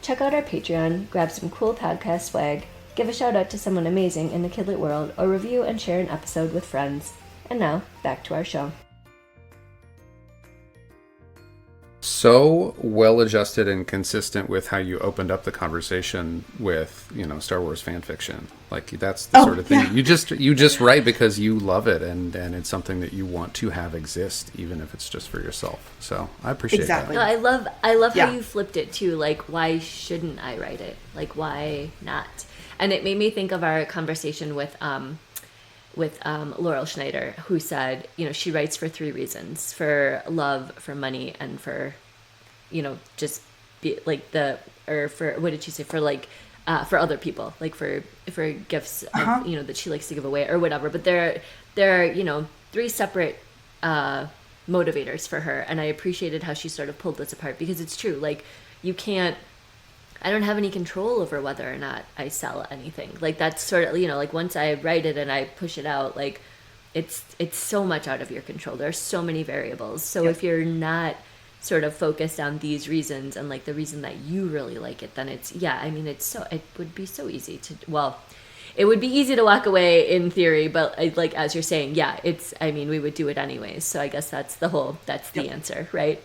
[SPEAKER 2] Check out our Patreon, grab some cool podcast swag, give a shout out to someone amazing in the Kidlit world, or review and share an episode with friends. And now, back to our show.
[SPEAKER 3] So well adjusted and consistent with how you opened up the conversation with, Star Wars fan fiction. Like, that's the sort of thing you just write because you love it, and it's something that you want to have exist, even if it's just for yourself. So I appreciate that.
[SPEAKER 2] No, I love how you flipped it too. Like, why shouldn't I write it? Like, why not? And it made me think of our conversation with Laurel Schneider, who said, she writes for 3 reasons: for love, for money, and for, just be like for what did she say? For like, for other people, like for gifts, that she likes to give away or whatever. But there are 3 separate motivators for her, and I appreciated how she sort of pulled this apart, because it's true. Like, I don't have any control over whether or not I sell anything. Like, that's sort of, like, once I write it and I push it out, like, it's so much out of your control. There are so many variables. So if you're not sort of focused on these reasons and, like, the reason that you really like it, then it would be so easy to, it would be easy to walk away in theory, but like as you're saying, yeah, we would do it anyways. So I guess that's the answer, right?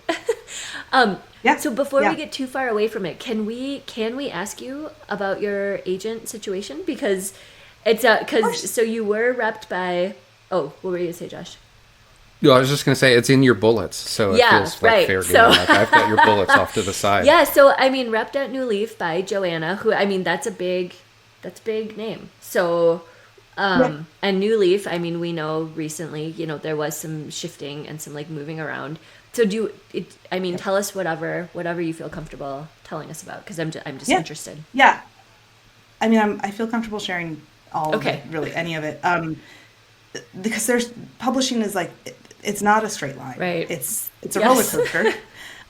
[SPEAKER 1] Yeah.
[SPEAKER 2] So before we get too far away from it, can we ask you about your agent situation? Because so you were repped by, what were you gonna say, Josh?
[SPEAKER 3] No, I was just going to say it's in your bullets, so it feels like fair game. Like I've got your bullets off to the side.
[SPEAKER 2] Yeah, so repped at New Leaf by Joanna, who that's a big name. So and New Leaf, we know recently, there was some shifting and some like moving around. So tell us whatever you feel comfortable telling us about, because I'm just interested.
[SPEAKER 1] Yeah, I feel comfortable sharing all of it, really, any of it, because publishing is like. It's not a straight line.
[SPEAKER 2] Right.
[SPEAKER 1] It's a roller coaster.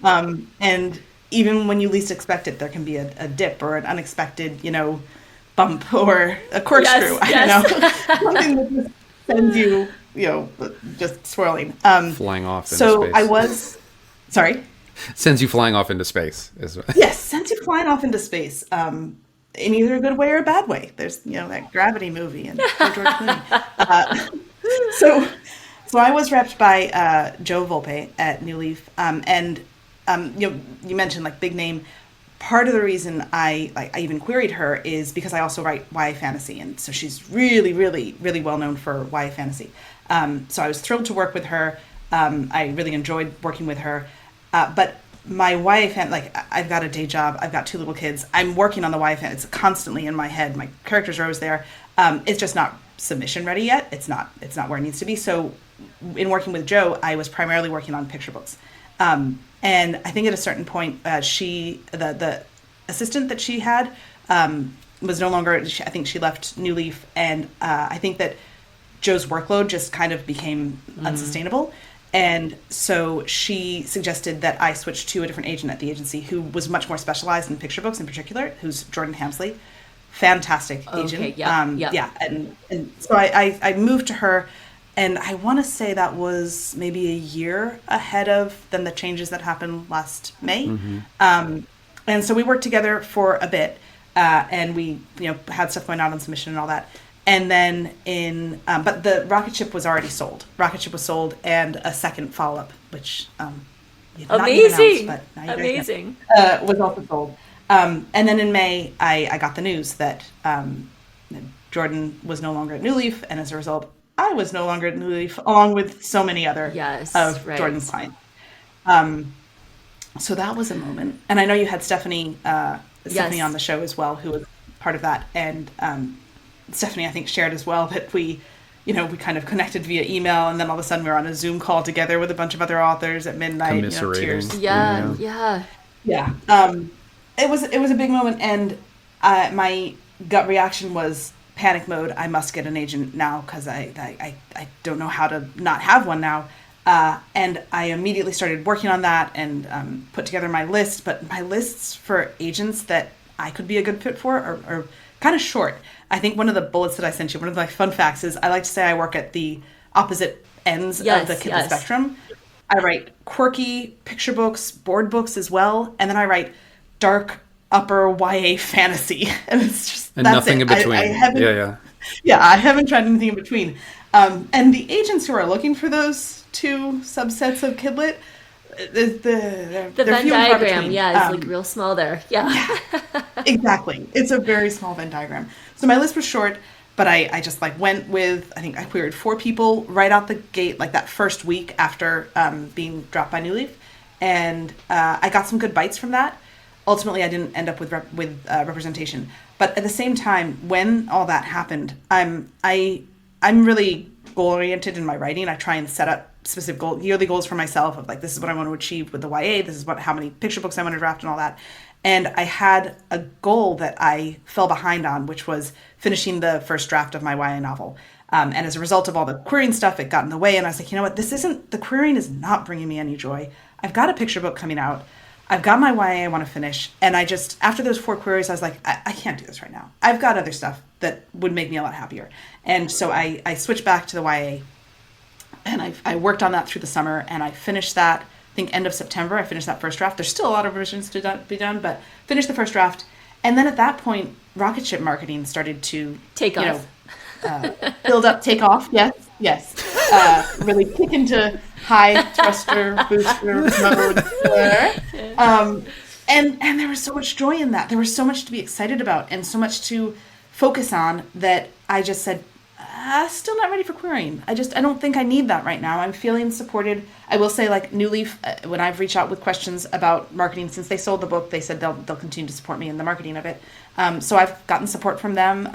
[SPEAKER 1] And even when you least expect it, there can be a dip or an unexpected, bump or a corkscrew. I don't know. Something that just sends you, just swirling.
[SPEAKER 3] Flying off into space.
[SPEAKER 1] Sorry?
[SPEAKER 3] Sends you flying off into space.
[SPEAKER 1] Yes, sends you flying off into space. In either a good way or a bad way. There's, that Gravity movie and George Clooney. So I was repped by Joe Volpe at New Leaf, and you mentioned like big name. Part of the reason I even queried her is because I also write YA fantasy, and so she's really, really, really well known for YA fantasy. So I was thrilled to work with her. I really enjoyed working with her, but my YA fan, like I've got a day job, I've got 2 little kids. I'm working on the YA fan. It's constantly in my head. My characters are always there. It's just not submission ready yet. It's not where it needs to be. So in working with Joe, I was primarily working on picture books. And I think at a certain point, the assistant that she had was no longer, I think she left New Leaf. And I think that Joe's workload just kind of became unsustainable. And so she suggested that I switch to a different agent at the agency who was much more specialized in picture books in particular, who's Jordan Hamsley. Fantastic agent.
[SPEAKER 2] Okay, yeah.
[SPEAKER 1] And so I moved to her. And I want to say that was maybe a year ahead of than the changes that happened last May. Mm-hmm. And so we worked together for a bit, and we had stuff going on submission and all that. And then but the rocket ship was already sold. Rocket ship was sold, and a second follow up, which
[SPEAKER 2] amazing,
[SPEAKER 1] but
[SPEAKER 2] amazing,
[SPEAKER 1] was also sold. And then in May, I got the news that Jordan was no longer at New Leaf, and as a result, I was no longer at New Leaf, along with so many other Jordan's clients. So that was a moment. And I know you had Stephanie on the show as well, who was part of that. And Stephanie, I think, shared as well that we kind of connected via email, and then all of a sudden we were on a Zoom call together with a bunch of other authors at midnight. Tears.
[SPEAKER 2] Yeah.
[SPEAKER 1] It was a big moment, and my gut reaction was panic mode. I must get an agent now because I don't know how to not have one now. And I immediately started working on that and put together my list. But my lists for agents that I could be a good fit for are kind of short. I think one of the bullets that I sent you, one of my fun facts is I like to say I work at the opposite ends of the Kindle spectrum. I write quirky picture books, board books as well, and then I write dark upper YA fantasy, and it's just
[SPEAKER 3] and nothing in between. I
[SPEAKER 1] haven't tried anything in between. And the agents who are looking for those 2 subsets of Kidlit, the
[SPEAKER 2] Venn diagram, it's like real small there. Yeah.
[SPEAKER 1] Exactly. It's a very small Venn diagram. So my list was short, but I just went with, I think I queried 4 people right out the gate, like that first week after being dropped by New Leaf, and I got some good bites from that. Ultimately, I didn't end up with representation, but at the same time, when all that happened, I'm really goal oriented in my writing. I try and set up specific yearly goals for myself of this is what I want to achieve with the YA. This is how many picture books I want to draft and all that. And I had a goal that I fell behind on, which was finishing the first draft of my YA novel. And as a result of all the querying stuff, it got in the way. And I was like, you know what? The querying is not bringing me any joy. I've got a picture book coming out. I've got my YA I want to finish. And I just, after those 4 queries, I was like, I can't do this right now. I've got other stuff that would make me a lot happier. And so I switched back to the YA, and I worked on that through the summer, and I finished that, I think end of September, I finished that first draft. There's still a lot of revisions to be done, but finished the first draft. And then at that point, rocket ship marketing started to
[SPEAKER 2] Take off.
[SPEAKER 1] Build up, take off. Yes. Really kick into high thruster booster mode. And there was so much joy in that. There was so much to be excited about and so much to focus on that I just said, still not ready for querying. I don't think I need that right now. I'm feeling supported. I will say, like, New Leaf, when I've reached out with questions about marketing since they sold the book, they said they'll continue to support me in the marketing of it. So I've gotten support from them.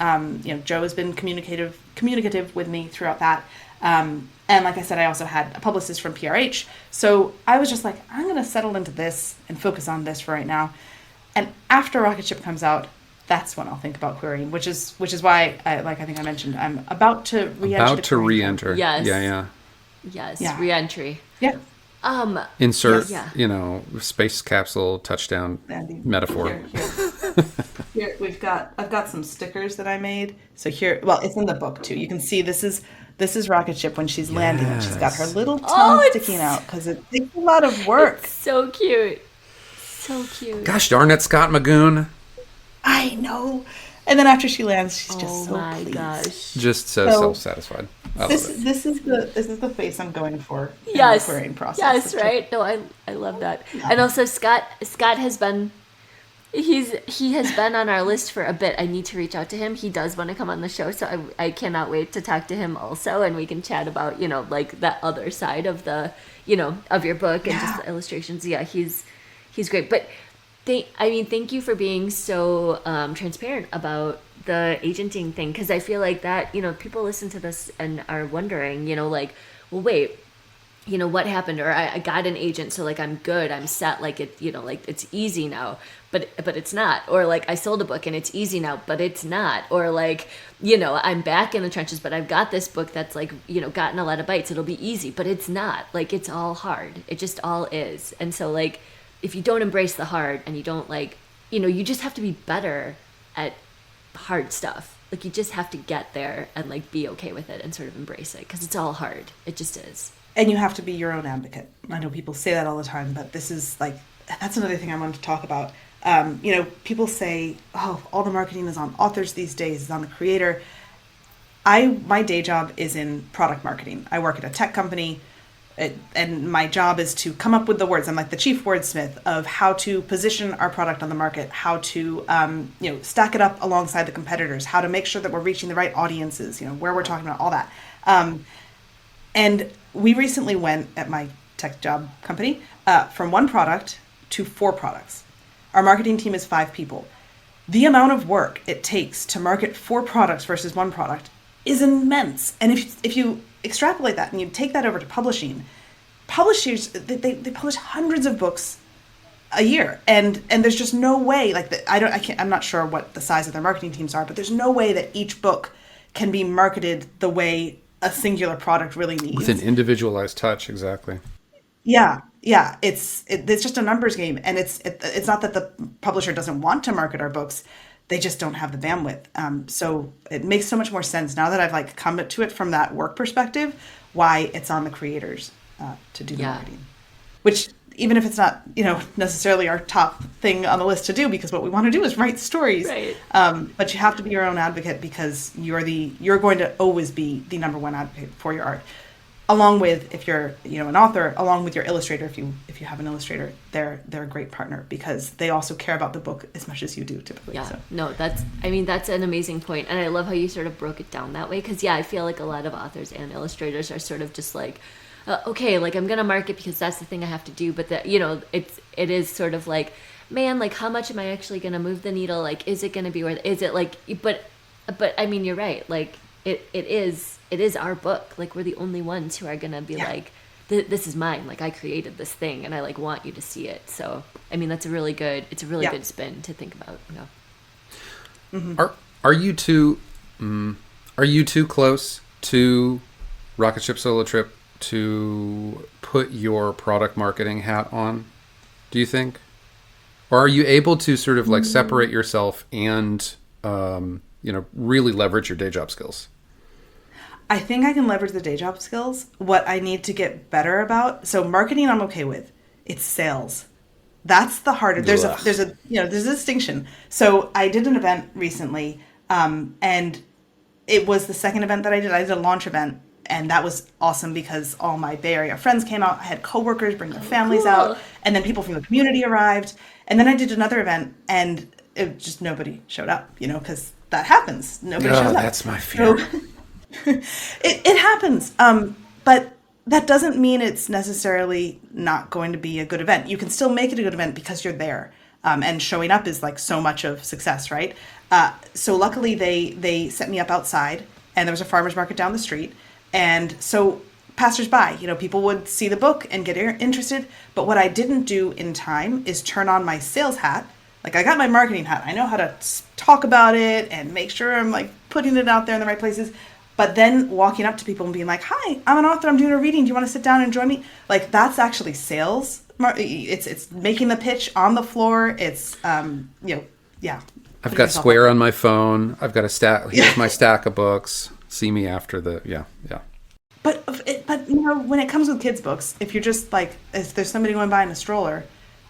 [SPEAKER 1] Joe has been communicative with me throughout that. And like I said, I also had a publicist from PRH. So I was just like, I'm going to settle into this and focus on this for right now. And after Rocket Ship comes out, that's when I'll think about querying, which is why, I think I mentioned, I'm about to re-enter.
[SPEAKER 2] Yes.
[SPEAKER 3] Yeah.
[SPEAKER 2] Yes. Yeah. Re-entry.
[SPEAKER 1] Yeah.
[SPEAKER 3] Insert, space capsule touchdown metaphor.
[SPEAKER 1] Here I've got some stickers that I made. So here, well, it's in the book too. You can see this is Rocket Ship when she's landing. And she's got her little tongue sticking out because it takes a lot of work.
[SPEAKER 2] It's so cute. So cute.
[SPEAKER 3] Gosh darn it, Scott Magoon.
[SPEAKER 1] I know. And then after she lands, she's just so pleased.
[SPEAKER 2] Gosh.
[SPEAKER 3] Just so self-satisfied.
[SPEAKER 1] This is the face I'm going for in
[SPEAKER 2] the
[SPEAKER 1] querying process.
[SPEAKER 2] Yes, right? No, I love that. Yeah. And also Scott has been he has been on our list for a bit. I need to reach out to him. He does want to come on the show, so I cannot wait to talk to him also, and we can chat about, like that other side of the, of your book and just the illustrations. Yeah, he's great. But thank you for being so transparent about the agenting thing, because I feel like that, people listen to this and are wondering, well, wait, what happened? Or I got an agent, so like I'm good, I'm set, like it, like it's easy now, but it's not. Or like I sold a book and it's easy now, but it's not. Or like, I'm back in the trenches, but I've got this book that's like, gotten a lot of bites, it'll be easy, but it's not. Like it's all hard. It just all is. And so like, if you don't embrace the hard and you don't like, you just have to be better at hard stuff. Like you just have to get there and like be okay with it and sort of embrace it, because it's all hard. It just is.
[SPEAKER 1] And you have to be your own advocate. I know people say that all the time, but this is like, that's another thing I wanted to talk about. People say, oh, all the marketing is on authors these days, is on the creator. My day job is in product marketing. I work at a tech company. And my job is to come up with the words. I'm like the chief wordsmith of how to position our product on the market, how to stack it up alongside the competitors, how to make sure that we're reaching the right audiences, where we're talking about all that. And we recently went at my tech job company from 1 product to 4 products. Our marketing team is 5 people. The amount of work it takes to market 4 products versus 1 product is immense. And if you extrapolate that and you take that over to publishing, publishers, they publish hundreds of books a year, and there's just no way, like I'm not sure what the size of their marketing teams are, but there's no way that each book can be marketed the way a singular product really needs.
[SPEAKER 3] With an individualized touch, exactly.
[SPEAKER 1] Yeah. It's just a numbers game, and it's not that the publisher doesn't want to market our books. They just don't have the bandwidth. So it makes so much more sense now that I've like come to it from that work perspective, why it's on the creators to do the marketing. Which, even if it's not, necessarily our top thing on the list to do, because what we want to do is write stories.
[SPEAKER 2] Right.
[SPEAKER 1] But you have to be your own advocate, because you're going to always be the number one advocate for your art. Along with, if you're an author, along with your illustrator, if you have an illustrator, they're a great partner, because they also care about the book as much as you do typically.
[SPEAKER 2] Yeah,
[SPEAKER 1] so.
[SPEAKER 2] No, that's an amazing point, and I love how you sort of broke it down that way, because I feel like a lot of authors and illustrators are sort of just like, okay, like I'm gonna market because that's the thing I have to do, but that it is sort of like, man, like how much am I actually gonna move the needle? Like, is it gonna be worth? Is it like, but I mean, you're right, like it is our book. Like we're the only ones who are gonna be like, this is mine. Like I created this thing, and I like want you to see it. So I mean, it's a really good spin to think about.
[SPEAKER 1] Mm-hmm.
[SPEAKER 3] Are you too close to Rocket Ship Solo Trip to put your product marketing hat on? Do you think, or are you able to sort of like separate yourself and really leverage your day job skills?
[SPEAKER 1] I think I can leverage the day job skills. What I need to get better about, so marketing I'm okay with. It's sales. That's the harder. There's
[SPEAKER 3] Ugh.
[SPEAKER 1] there's a distinction. So I did an event recently, and it was the second event that I did. I did a launch event, and that was awesome because all my Bay Area friends came out. I had coworkers bring their families out, and then people from the community arrived. And then I did another event, and it just nobody showed up, because that happens. Nobody shows up.
[SPEAKER 3] That's my fear.
[SPEAKER 1] So, it happens. But that doesn't mean it's necessarily not going to be a good event. You can still make it a good event because you're there. And showing up is like so much of success, right? So luckily they set me up outside, and there was a farmer's market down the street. And so passersby, people would see the book and get interested. But what I didn't do in time is turn on my sales hat. Like, I got my marketing hat. I know how to talk about it and make sure I'm like putting it out there in the right places. But then walking up to people and being like, "Hi, I'm an author. I'm doing a reading. Do you want to sit down and join me?" Like, that's actually sales. It's making the pitch on the floor. It's yeah.
[SPEAKER 3] I've got Square on my phone. I've got a stack. Here's my stack of books. See me after the yeah.
[SPEAKER 1] But when it comes with kids' books, if you're just like, if there's somebody going by in a stroller,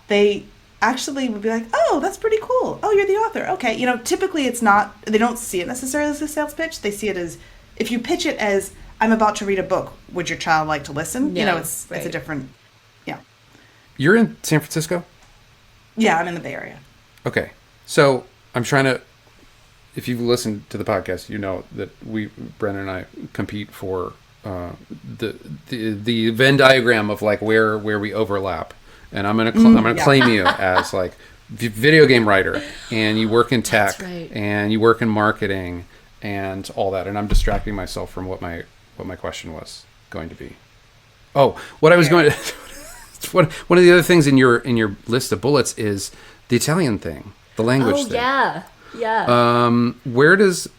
[SPEAKER 1] they actually would be like, "Oh, that's pretty cool. Oh, you're the author. Okay." Typically it's not. They don't see it necessarily as a sales pitch. They see it as, if you pitch it as, "I'm about to read a book. Would your child like to listen?"
[SPEAKER 2] Yeah,
[SPEAKER 1] it's a different. Yeah.
[SPEAKER 3] You're in San Francisco?
[SPEAKER 1] Yeah, I'm in the Bay Area.
[SPEAKER 3] Okay. So I'm trying to, if you've listened to the podcast, you know that Brenna and I compete for the Venn diagram of like where we overlap. And I'm gonna claim you as like video game writer, and you work in tech,
[SPEAKER 2] That's right.
[SPEAKER 3] and you work in marketing and all that. And I'm distracting myself from what my question was going to be. Oh, what I was going to one of the other things in your list of bullets is the Italian thing, the language thing.
[SPEAKER 2] Yeah.
[SPEAKER 3] Where does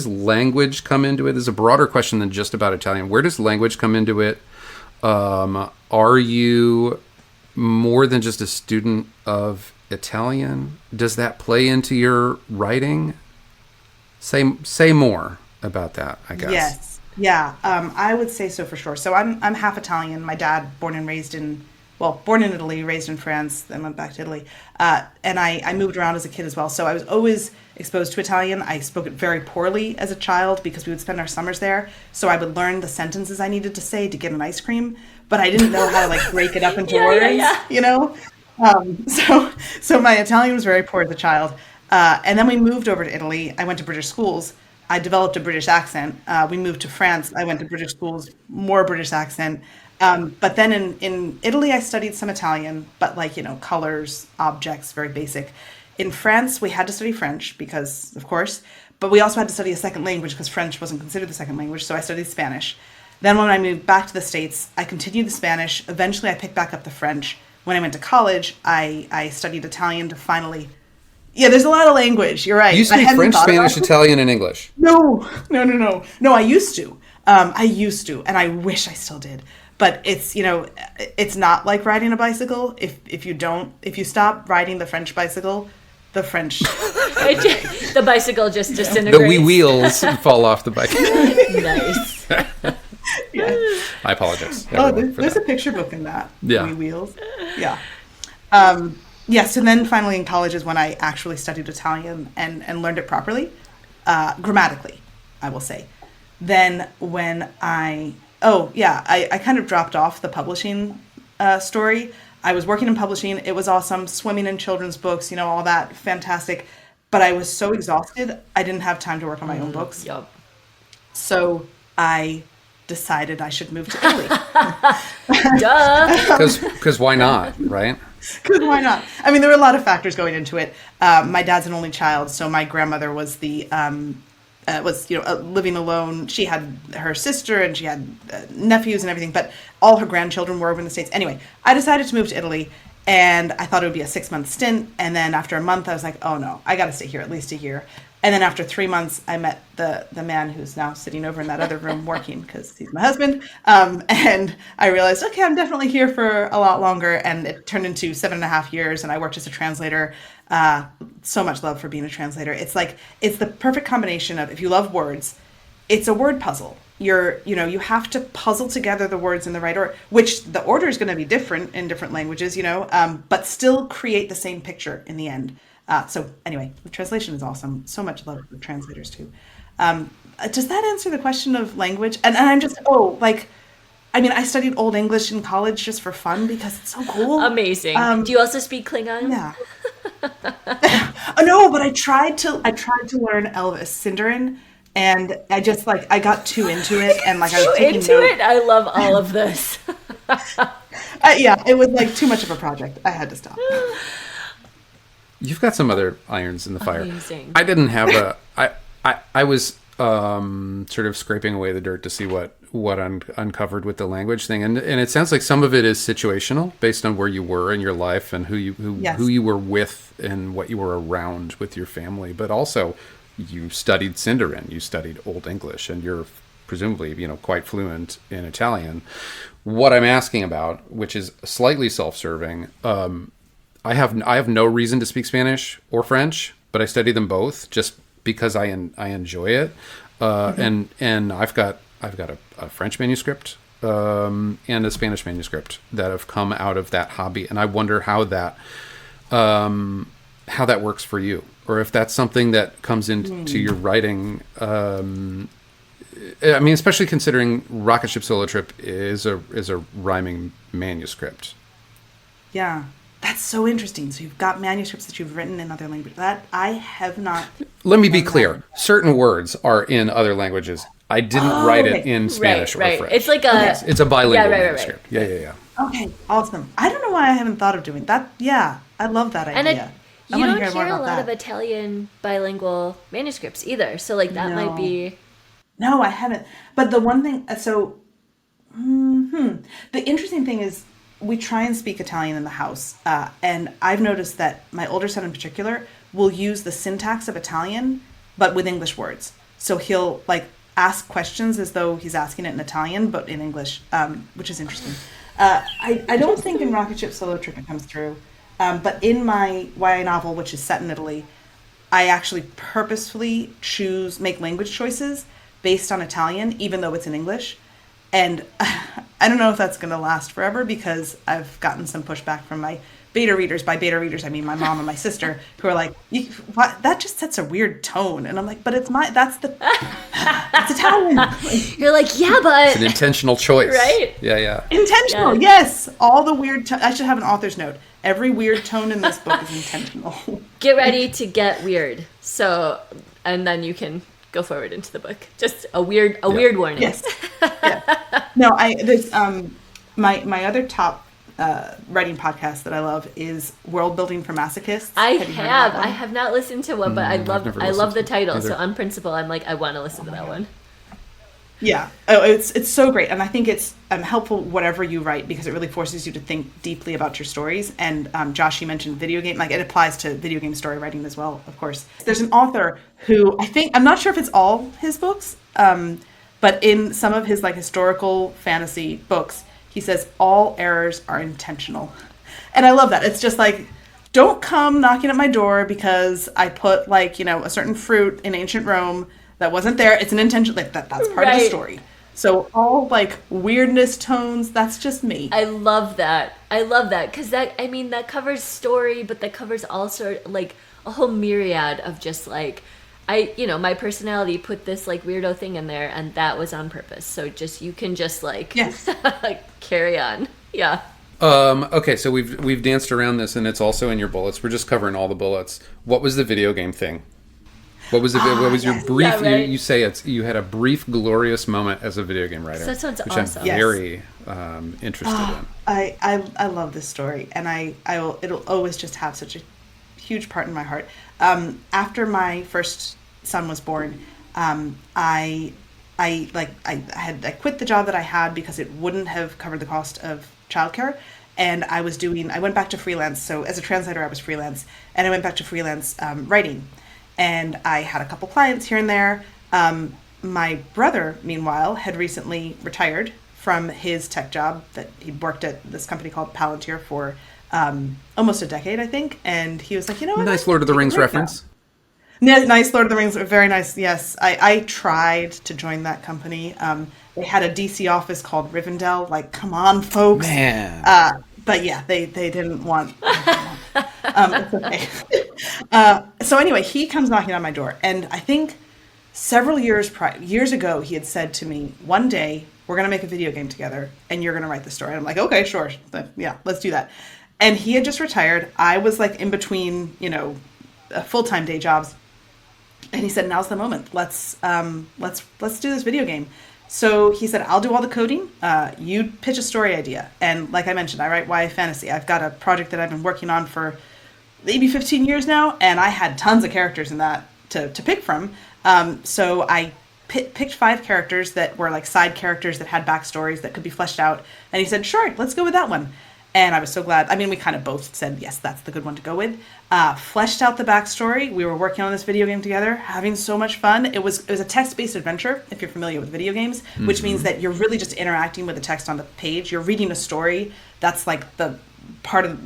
[SPEAKER 3] language come into it? There's a broader question than just about Italian. Where does language come into it? Are you more than just a student of Italian? Does that play into your writing? Say more about that, I guess.
[SPEAKER 1] Yes. Yeah. I would say so for sure. So I'm half Italian. My dad, born in Italy, raised in France, then went back to Italy. And I moved around as a kid as well. So I was always exposed to Italian. I spoke it very poorly as a child because we would spend our summers there. So I would learn the sentences I needed to say to get an ice cream, but I didn't know how to like break it up into words, So my Italian was very poor as a child. And then we moved over to Italy. I went to British schools. I developed a British accent. We moved to France. I went to British schools, more British accent. But then in Italy, I studied some Italian, but like, colors, objects, very basic. In France, we had to study French because, of course, but we also had to study a second language because French wasn't considered the second language. So I studied Spanish. Then when I moved back to the States, I continued the Spanish. Eventually, I picked back up the French. When I went to college, I studied Italian to finally... Yeah, there's a lot of language. You're right.
[SPEAKER 3] You speak French, Spanish, Italian, and English.
[SPEAKER 1] No, I used to. And I wish I still did. But it's, it's not like riding a bicycle. If you stop riding the French bicycle, the French...
[SPEAKER 2] The bicycle just disintegrates.
[SPEAKER 3] The wee wheels fall off the bike.
[SPEAKER 2] Nice.
[SPEAKER 1] Yeah.
[SPEAKER 3] I apologize.
[SPEAKER 1] There's a picture book in that.
[SPEAKER 3] Yeah.
[SPEAKER 1] Wee wheels. Yeah. So then finally in college is when I actually studied Italian and learned it properly, grammatically, I will say. Then when I kind of dropped off the publishing story. I was working in publishing. It was awesome. Swimming in children's books, all that. Fantastic. But I was so exhausted, I didn't have time to work on my own books.
[SPEAKER 2] Yep.
[SPEAKER 1] So I decided I should move to Italy.
[SPEAKER 2] Duh.
[SPEAKER 3] Because why not, right?
[SPEAKER 1] Because why not? I mean, there were a lot of factors going into it. My dad's an only child, so my grandmother was living alone. She had her sister and she had nephews and everything, but all her grandchildren were over in the States. Anyway, I decided to move to Italy, and I thought it would be a 6-month stint. And then after a month, I was like, oh no, I got to stay here at least a year. And then after 3 months, I met the man who's now sitting over in that other room working because he's my husband. And I realized, okay, I'm definitely here for a lot longer. And it turned into 7.5 years. And I worked as a translator. So much love for being a translator. It's the perfect combination of, if you love words, it's a word puzzle. you have to puzzle together the words in the right order, which the order is going to be different in different languages, but still create the same picture in the end. So anyway, the translation is awesome. So much love for translators too. Does that answer the question of language? And I'm just, I studied Old English in college just for fun because it's so cool.
[SPEAKER 2] Amazing. Do you also speak Klingon?
[SPEAKER 1] Yeah. No, but I tried to learn Elvis Sindarin, and I just I got too into it, and I was taking
[SPEAKER 2] into
[SPEAKER 1] notes.
[SPEAKER 2] it. I love all of this.
[SPEAKER 1] Yeah, it was too much of a project. I had to stop.
[SPEAKER 3] You've got some other irons in the fire.
[SPEAKER 2] Amazing.
[SPEAKER 3] I didn't have I was sort of scraping away the dirt to see what uncovered with the language thing, and it sounds like some of it is situational, based on where you were in your life and who you were with and what you were around with your family. But also, you studied Sindarin, you studied Old English, and you're presumably quite fluent in Italian. What I'm asking about, which is slightly self-serving, I have no reason to speak Spanish or French, but I study them both just because I enjoy it, and I've got a French manuscript and a Spanish manuscript that have come out of that hobby, and I wonder how that works for you, or if that's something that comes into your writing. Especially considering Rocket Ship Solo Trip is a rhyming manuscript.
[SPEAKER 1] Yeah. That's so interesting. So you've got manuscripts that you've written in other languages. That I have not.
[SPEAKER 3] Let me be clear. Certain words are in other languages. I didn't write it in Spanish or French.
[SPEAKER 2] It's like
[SPEAKER 3] it's a bilingual manuscript. Right. Yeah.
[SPEAKER 1] Okay, awesome. I don't know why I haven't thought of doing that. Yeah, I love that idea.
[SPEAKER 2] And you don't hear a lot of Italian bilingual manuscripts either. So that might be.
[SPEAKER 1] No, I haven't. But the one thing, so the interesting thing is, we try and speak Italian in the house, and I've noticed that my older son in particular will use the syntax of Italian, but with English words. So he'll ask questions as though he's asking it in Italian, but in English, which is interesting. I don't think in Rocket Ship Solo Trip it comes through, but in my YA novel, which is set in Italy, I actually purposefully make language choices based on Italian, even though it's in English. And I don't know if that's going to last forever, because I've gotten some pushback from my beta readers. By beta readers, I mean my mom and my sister, who are like, what? That just sets a weird tone. And I'm like, but it's Italian.
[SPEAKER 2] You're like, yeah, but.
[SPEAKER 3] It's an intentional choice.
[SPEAKER 2] Right?
[SPEAKER 3] Yeah.
[SPEAKER 1] Intentional, yes. All the weird I should have an author's note. Every weird tone in this book is intentional.
[SPEAKER 2] Get ready to get weird. So, and then you can go forward into the book. Just a weird warning.
[SPEAKER 1] Yes. Yeah. No, there's my other top writing podcast that I love is World Building for Masochists.
[SPEAKER 2] I have not listened to one, but I love the title. So on principle, I'm like, I want to listen to that one.
[SPEAKER 1] Yeah. Oh, it's so great. And I think it's helpful whatever you write, because it really forces you to think deeply about your stories. And Josh, you mentioned video game, it applies to video game story writing as well, of course. There's an author who I'm not sure if it's all his books, but in some of his historical fantasy books, he says all errors are intentional. And I love that. It's just don't come knocking at my door because I put a certain fruit in ancient Rome that wasn't there. It's an intention, that's part of the story. So all weirdness tones, that's just me.
[SPEAKER 2] I love that because that covers story, but that covers also a whole myriad of just my personality put this weirdo thing in there, and that was on purpose. So you can
[SPEAKER 1] yes.
[SPEAKER 2] Carry on. Yeah.
[SPEAKER 3] Okay, so we've danced around this, and it's also in your bullets. We're just covering all the bullets. What was the video game thing? What was your brief? Yeah, right. You say you had a brief, glorious moment as a video game writer.
[SPEAKER 2] That sounds
[SPEAKER 3] which
[SPEAKER 2] awesome.
[SPEAKER 3] I'm very interested in.
[SPEAKER 1] I love this story, and it'll always just have such a huge part in my heart. After my first son was born, I quit the job that I had because it wouldn't have covered the cost of childcare. And I went back to freelance. So as a translator, I was freelance, and I went back to freelance writing. And I had a couple clients here and there. My brother, meanwhile, had recently retired from his tech job that he'd worked at this company called Palantir for almost a decade, I think. And he was like,
[SPEAKER 3] nice Lord of the Rings reference.
[SPEAKER 1] Nice Lord of the Rings, very nice. Yes, I tried to join that company. They had a DC office called Rivendell. Like, come on, folks.
[SPEAKER 3] Man.
[SPEAKER 1] But yeah, they didn't want. It's okay. So anyway, he comes knocking on my door, and I think several years ago, he had said to me, "One day we're gonna make a video game together, and you're gonna write the story." And I'm like, "Okay, sure, yeah, let's do that." And he had just retired. I was like in between, full-time day jobs. And he said, "Now's the moment. Let's do this video game." So he said, "I'll do all the coding. You pitch a story idea." And like I mentioned, I write YA fantasy. I've got a project that I've been working on for maybe 15 years now, and I had tons of characters in that to pick from. So I picked 5 characters that were like side characters that had backstories that could be fleshed out. And he said, "Sure, let's go with that one." And I was so glad. I mean, we kind of both said, yes, that's the good one to go with. Fleshed out the backstory. We were working on this video game together, having so much fun. It was a text-based adventure, if you're familiar with video games, which means that you're really just interacting with the text on the page. You're reading a story. That's like the part of,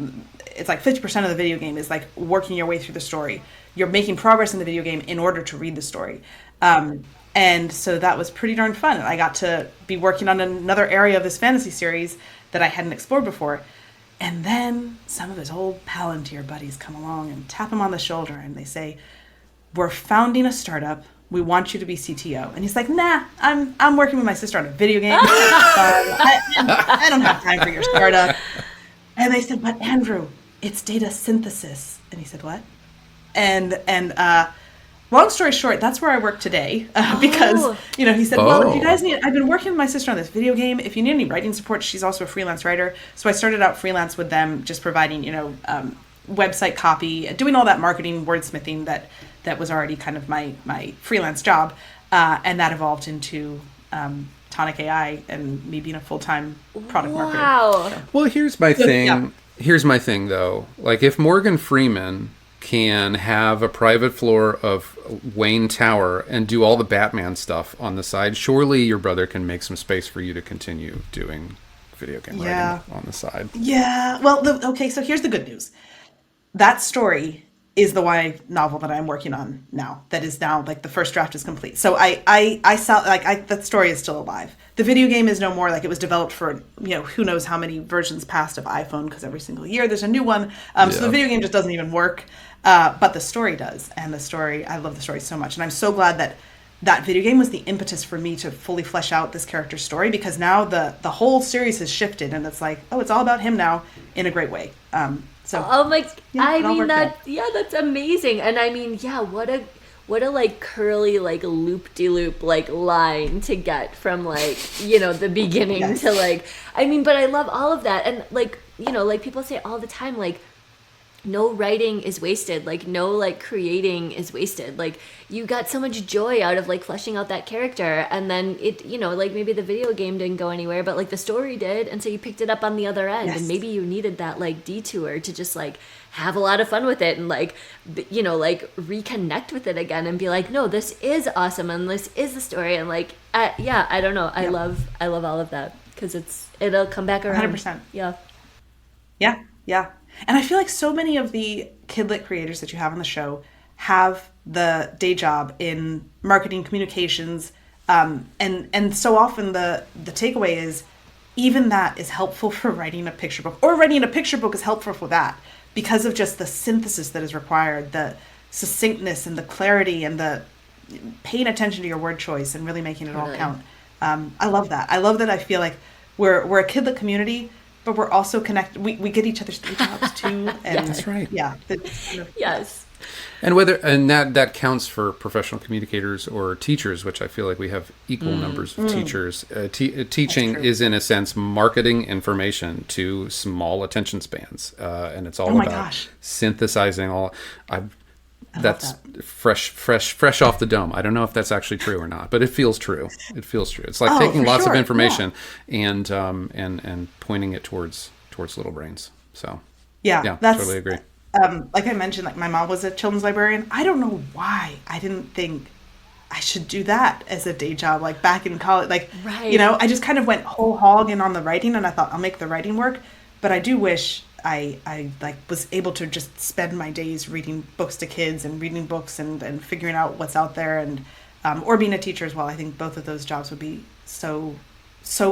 [SPEAKER 1] it's like 50% of the video game is like working your way through the story. You're making progress in the video game in order to read the story. And so that was pretty darn fun. I got to be working on another area of this fantasy series that I hadn't explored before. And then some of his old Palantir buddies come along and tap him on the shoulder and they say, "We're founding a startup. We want you to be CTO." And he's like, "Nah, I'm working with my sister on a video game. I don't have time for your startup." And they said, "But Andrew, it's data synthesis." And he said, "What?" And long story short, that's where I work today because, he said, "Well, if you guys need, I've been working with my sister on this video game. If you need any writing support," she's also a freelance writer. So I started out freelance with them, just providing, website copy, doing all that marketing, wordsmithing that was already kind of my freelance job. And that evolved into Tonic AI and me being a full-time product marketer.
[SPEAKER 2] Wow.
[SPEAKER 1] So.
[SPEAKER 3] Well, here's my thing.
[SPEAKER 1] Yeah.
[SPEAKER 3] Here's my thing, though. Like, if Morgan Freeman can have a private floor of Wayne Tower and do all the Batman stuff on the side, surely your brother can make some space for you to continue doing video game writing on the side.
[SPEAKER 1] Yeah. Well, okay, so here's the good news. That story is the YA novel that I'm working on now. That is now, like, the first draft is complete. So I saw, like, that story is still alive. The video game is no more. Like, it was developed for, who knows how many versions passed of iPhone, because every single year there's a new one. So the video game just doesn't even work. But the story does. And the story, I love the story so much. And I'm so glad that video game was the impetus for me to fully flesh out this character's story, because now the whole series has shifted and it's like, oh, it's all about him now in a great way. So
[SPEAKER 2] oh my,
[SPEAKER 1] yeah,
[SPEAKER 2] I mean, that's amazing. And I mean, yeah, what a like curly, like loop-de-loop, like line to get from like, the beginning to like, I mean, but I love all of that. And like, like people say all the time, like, no writing is wasted, like no like creating is wasted. Like you got so much joy out of like fleshing out that character, and then it, like maybe the video game didn't go anywhere, but like the story did, and so you picked it up on the other end. And maybe you needed that like detour to just like have a lot of fun with it and like like reconnect with it again and be like, no, this is awesome and this is the story. And like I don't know, I love all of that, because it'll come back around.
[SPEAKER 1] 100%.
[SPEAKER 2] Yeah.
[SPEAKER 1] And I feel like so many of the kidlit creators that you have on the show have the day job in marketing, communications, and so often the takeaway is even that is helpful for writing a picture book, or writing a picture book is helpful for that, because of just the synthesis that is required, the succinctness and the clarity and the paying attention to your word choice and really making it all count. I love that. I feel like we're a kidlit community, but we're also connected. We get each other's day jobs too. And
[SPEAKER 3] that's right.
[SPEAKER 1] Yeah.
[SPEAKER 2] Yes.
[SPEAKER 3] And that counts for professional communicators or teachers, which I feel like we have equal numbers of teachers. Teaching is, in a sense, marketing information to small attention spans, and it's all about synthesizing all. That's fresh off the dome. I don't know if that's actually true or not, but it feels true. It's like taking lots of information and pointing it towards little brains. So yeah, totally agree.
[SPEAKER 1] Like I mentioned, like my mom was a children's librarian. I don't know why I didn't think I should do that as a day job, like back in college. Like, I just kind of went whole hog in on the writing, and I thought I'll make the writing work. But I do wish I like was able to just spend my days reading books to kids and reading books and figuring out what's out there, and or being a teacher as well. I think both of those jobs would be so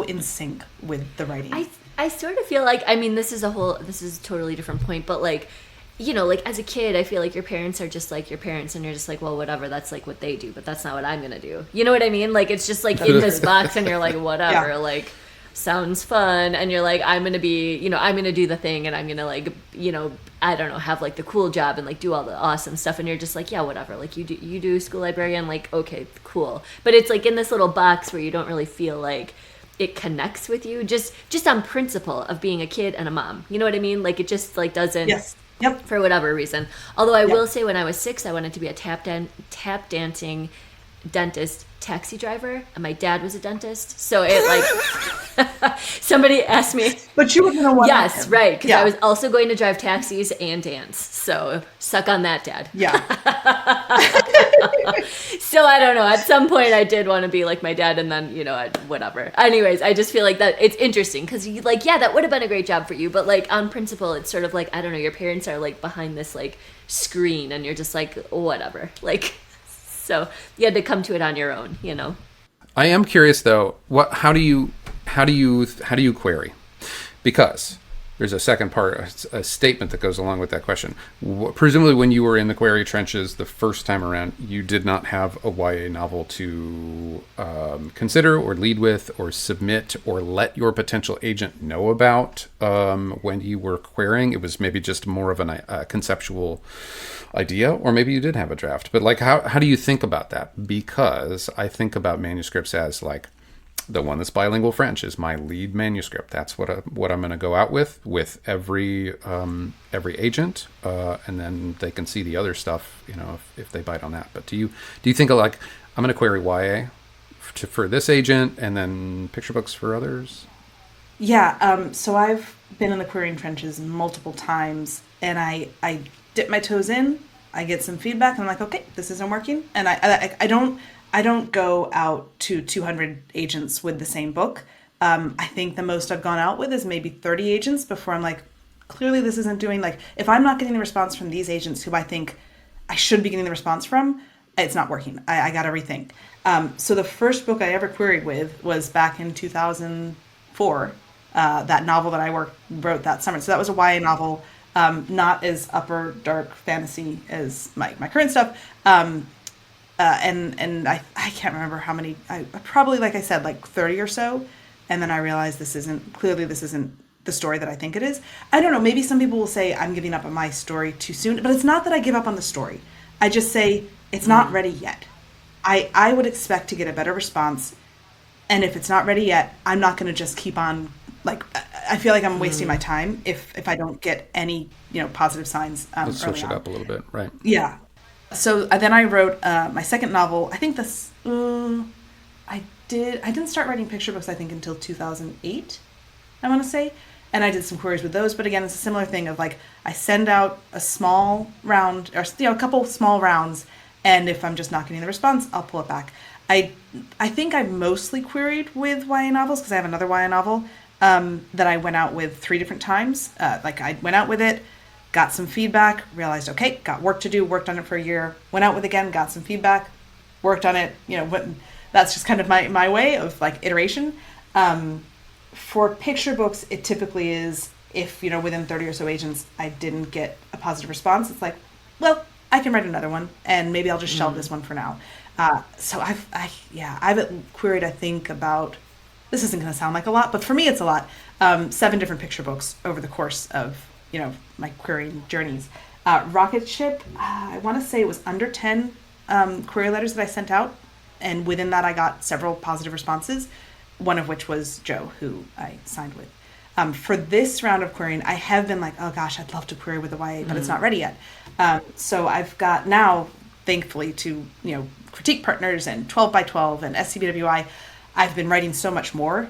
[SPEAKER 1] in sync with the writing.
[SPEAKER 2] I sort of feel like, I mean, this is a totally different point, but like, you know, like as a kid, I feel like your parents are just like your parents, and you're just like, well, whatever, that's like what they do, but that's not what I'm gonna do. You know what I mean? Like, it's just like in this box, and you're like, whatever,
[SPEAKER 1] Yeah.
[SPEAKER 2] like, sounds fun, and you're like, I'm gonna be, you know, I'm gonna do the thing, and I'm gonna like, you know, I don't know, have like the cool job and like do all the awesome stuff, and you're just like, yeah, whatever, like you do school librarian, like, okay, cool. But it's like in this little box where you don't really feel like it connects with you, just on principle of being a kid and a mom. You know what I mean? Like, it just like doesn't.
[SPEAKER 1] Yes. Yep.
[SPEAKER 2] For whatever reason. Although I
[SPEAKER 1] Yep.
[SPEAKER 2] will say, when I was 6, I wanted to be a tap dancing dentist taxi driver, and my dad was a dentist, so it like somebody asked me.
[SPEAKER 1] But you were gonna want
[SPEAKER 2] Yes, right, because
[SPEAKER 1] Yeah.
[SPEAKER 2] I was also going to drive taxis and dance. So suck on that, Dad.
[SPEAKER 1] Yeah.
[SPEAKER 2] So I don't know. At some point, I did want to be like my dad, and then, you know, whatever. Anyways, I just feel like that it's interesting because you like, yeah, that would have been a great job for you, but like on principle, it's sort of like, I don't know, your parents are like behind this like screen, and you're just like, whatever, like. So you had to come to it on your own, you know.
[SPEAKER 3] I am curious though. How do you query? Because there's a second part, a statement that goes along with that question. Presumably, when you were in the query trenches the first time around, you did not have a YA novel to consider or lead with or submit or let your potential agent know about when you were querying. It was maybe just more of a conceptual idea, or maybe you did have a draft. But like, how do you think about that? Because I think about manuscripts as like, the one that's bilingual French is my lead manuscript. That's what I'm going to go out with every agent, and then they can see the other stuff, you know, if they bite on that. But do you think of like, I'm going to query YA for this agent, and then picture books for others?
[SPEAKER 1] Yeah. So I've been in the querying trenches multiple times, and I dip my toes in. I get some feedback, and I'm like, okay, this isn't working, and I don't go out to 200 agents with the same book. I think the most I've gone out with is maybe 30 agents before I'm like, clearly this isn't doing, like, if I'm not getting the response from these agents who I think I should be getting the response from, it's not working. I got to rethink. So the first book I ever queried with was back in 2004, that novel that I wrote that summer. So that was a YA novel, not as upper dark fantasy as my current stuff. And I can't remember how many, I probably, like I said, like 30 or so. And then I realized this isn't the story that I think it is. I don't know. Maybe some people will say I'm giving up on my story too soon, but it's not that I give up on the story. I just say it's not ready yet. I would expect to get a better response. And if it's not ready yet, I'm not going to just keep on, like, I feel like I'm wasting my time if I don't get any, you know, positive signs.
[SPEAKER 3] Let's switch it up a little bit. Right.
[SPEAKER 1] Yeah. So then I wrote my second novel. I think I didn't start writing picture books, I think, until 2008, I want to say. And I did some queries with those. But again, it's a similar thing of like, I send out a small round, or, you know, a couple small rounds. And if I'm just not getting the response, I'll pull it back. I think I mostly queried with YA novels because I have another YA novel that I went out with 3 different times. Like, I went out with it, got some feedback, realized, okay, got work to do, worked on it for a year, went out with it again, got some feedback, worked on it, you know, that's just kind of my way of like iteration. For picture books, it typically is, if, you know, within 30 or so agents, I didn't get a positive response, it's like, well, I can write another one, and maybe I'll just shelve this one for now. So I've queried, I think, about, this isn't going to sound like a lot, but for me it's a lot, 7 different picture books over the course of, you know, my querying journeys. Rocket Ship, I want to say it was under 10 query letters that I sent out, and within that I got several positive responses, one of which was Joe, who I signed with. For this round of querying, I have been like, oh gosh, I'd love to query with a YA, but it's not ready yet. So I've got now, thankfully, to, you know, critique partners and 12 by 12 and SCBWI, I've been writing so much more.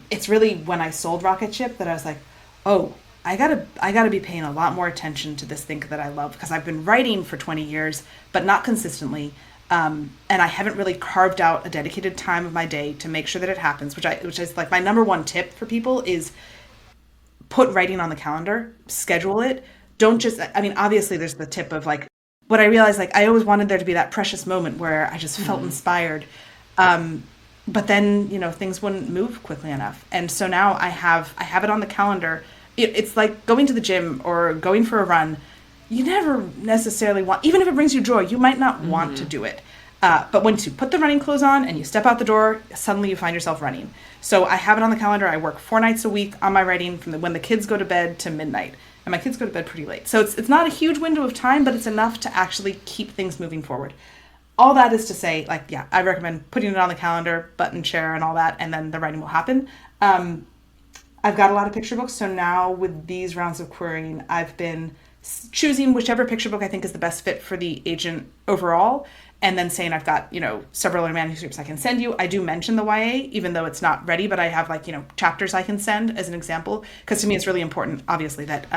[SPEAKER 1] It's really when I sold Rocket Ship that I was like, oh, I gotta be paying a lot more attention to this thing that I love, because I've been writing for 20 years, but not consistently. And I haven't really carved out a dedicated time of my day to make sure that it happens, which is like my number one tip for people is put writing on the calendar, schedule it. Don't just, I mean, obviously there's the tip of like, what I realized, like I always wanted there to be that precious moment where I just felt inspired. But then, you know, things wouldn't move quickly enough. And so now I have it on the calendar. It's like going to the gym or going for a run. You never necessarily want, even if it brings you joy, you might not want to do it. But once you put the running clothes on and you step out the door, suddenly you find yourself running. So I have it on the calendar. I work 4 nights a week on my writing from when the kids go to bed to midnight. And my kids go to bed pretty late. So it's not a huge window of time, but it's enough to actually keep things moving forward. All that is to say, like, yeah, I recommend putting it on the calendar, button, chair, and all that, and then the writing will happen. I've got a lot of picture books, so now with these rounds of querying, I've been choosing whichever picture book I think is the best fit for the agent overall, and then saying I've got, you know, several other manuscripts I can send you. I do mention the YA, even though it's not ready, but I have, like, you know, chapters I can send as an example, because to me it's really important, obviously, that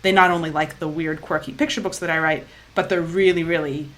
[SPEAKER 1] they not only like the weird, quirky picture books that I write, but they're really, really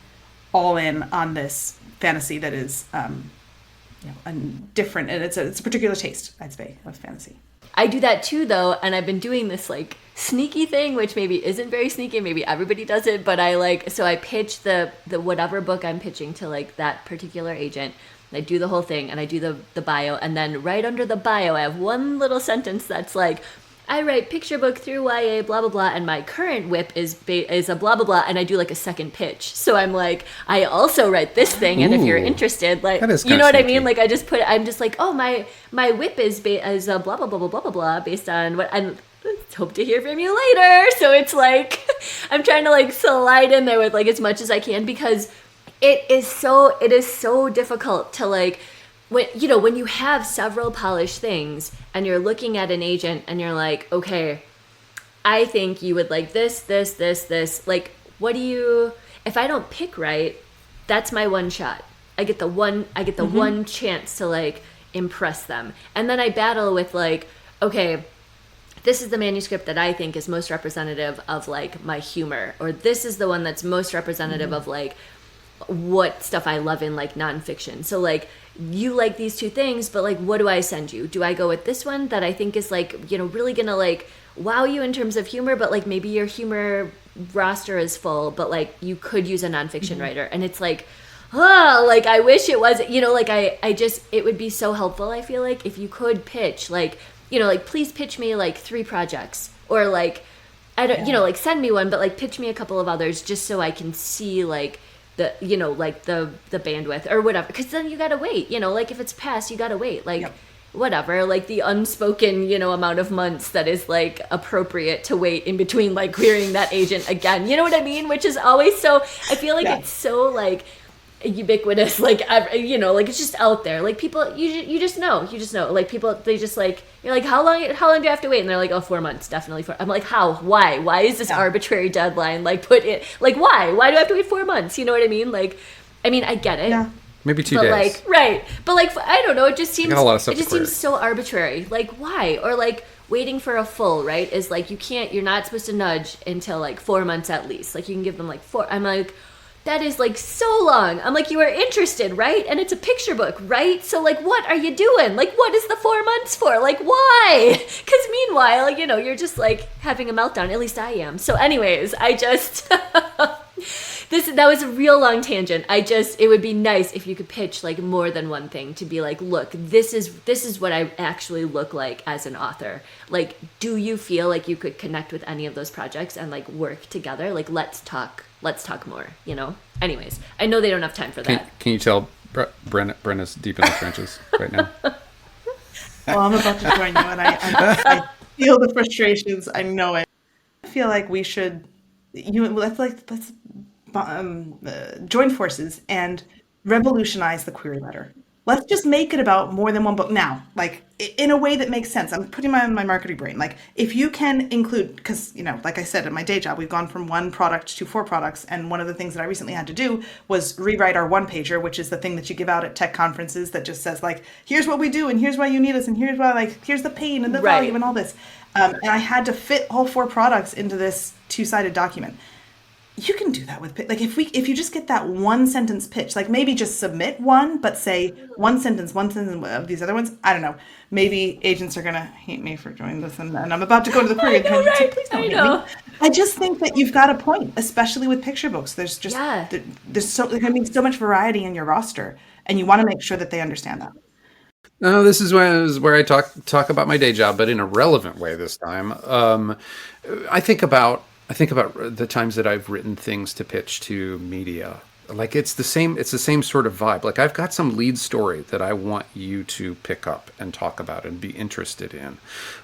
[SPEAKER 1] all in on this fantasy that is, you know, different, and it's a particular taste, I'd say, of fantasy.
[SPEAKER 2] I do that too, though, and I've been doing this like sneaky thing, which maybe isn't very sneaky, maybe everybody does it, but I pitch the whatever book I'm pitching to like that particular agent. I do the whole thing, and I do the bio, and then right under the bio, I have one little sentence that's like, I write picture book through YA, blah, blah, blah, and my current whip is a blah, blah, blah, and I do like a second pitch. So I'm like, I also write this thing, and if you're interested, like, you know what I mean? Like, I'm just like, oh, my whip is a blah, blah, blah, blah, blah, blah, blah, based on what, I hope to hear from you later. So it's like, I'm trying to like slide in there with like as much as I can, because it is so difficult to like, when you have several polished things and you're looking at an agent and you're like, okay, I think you would like this, like, if I don't pick right, that's my one shot. I get the one chance to like impress them. And then I battle with like, okay, this is the manuscript that I think is most representative of like my humor, or this is the one that's most representative of like what stuff I love in like nonfiction. So like, you like these two things, but like, what do I send you? Do I go with this one that I think is like, you know, really gonna like wow you in terms of humor, but like maybe your humor roster is full, but like you could use a nonfiction writer? And it's like, like I wish it was, you know, like I just, it would be so helpful, I feel like, if you could pitch like, you know, like please pitch me like 3 projects, or like, I don't, you know, like send me one, but like pitch me a couple of others just so I can see like the, you know, like the bandwidth or whatever, because then you gotta wait, you know, like if it's past, you gotta wait, like whatever, like the unspoken, you know, amount of months that is like appropriate to wait in between like querying that agent again, you know what I mean? Which is always so, I feel like it's so like ubiquitous, like, you know, like it's just out there, like people, you just know, like people, they just like, you're like, how long do I have to wait? And they're like, oh, 4 months, definitely 4. I'm like, why is this arbitrary deadline like put in, like why do I have to wait 4 months? You know what I mean? Like, I mean, I get it,
[SPEAKER 3] maybe 2
[SPEAKER 2] but
[SPEAKER 3] days,
[SPEAKER 2] like, right, but like, I don't know, it just seems,
[SPEAKER 3] seems
[SPEAKER 2] so arbitrary, like why? Or like waiting for a full, right, is like, you're not supposed to nudge until like 4 months at least, like you can give them like 4. I'm like, that is like so long. I'm like, you are interested, right? And it's a picture book, right? So like, what are you doing? Like, what is the 4 months for? Like, why? Because meanwhile, you know, you're just like having a meltdown. At least I am. So anyways, I just, that was a real long tangent. It would be nice if you could pitch like more than one thing, to be like, look, this is what I actually look like as an author. Like, do you feel like you could connect with any of those projects and like work together? Like, let's talk more, you know? Anyways, I know they don't have time for that.
[SPEAKER 3] Can you tell Brenna's deep in the trenches right now?
[SPEAKER 1] Well, I'm about to join you, and I feel the frustrations. I know it. I feel like we should, let's join forces and revolutionize the query letter. Let's just make it about more than one book now, like in a way that makes sense. I'm putting my marketing brain. Like, if you can include, because, you know, like I said, at my day job, we've gone from 1 product to 4 products. And one of the things that I recently had to do was rewrite our 1-pager, which is the thing that you give out at tech conferences that just says like, here's what we do, and here's why you need us, and here's why, like, here's the pain and the value and all this. And I had to fit all 4 products into this 2-sided document. you can do that with like if you just get that one sentence pitch, like maybe just submit one, but say one sentence of these other ones. I don't know. Maybe agents are gonna hate me for doing this, and I'm about to go to the query.
[SPEAKER 2] I know, right?
[SPEAKER 1] Please don't
[SPEAKER 2] I
[SPEAKER 1] hate
[SPEAKER 2] know.
[SPEAKER 1] me. I just think that you've got a point, especially with picture books. There's just
[SPEAKER 2] Yeah.
[SPEAKER 1] there's gonna be so much variety in your roster, and you want to make sure that they understand that.
[SPEAKER 3] No, this is where I talk about my day job, but in a relevant way this time. I think about the times that I've written things to pitch to media. Like it's the same sort of vibe. Like I've got some lead story that I want you to pick up and talk about and be interested in.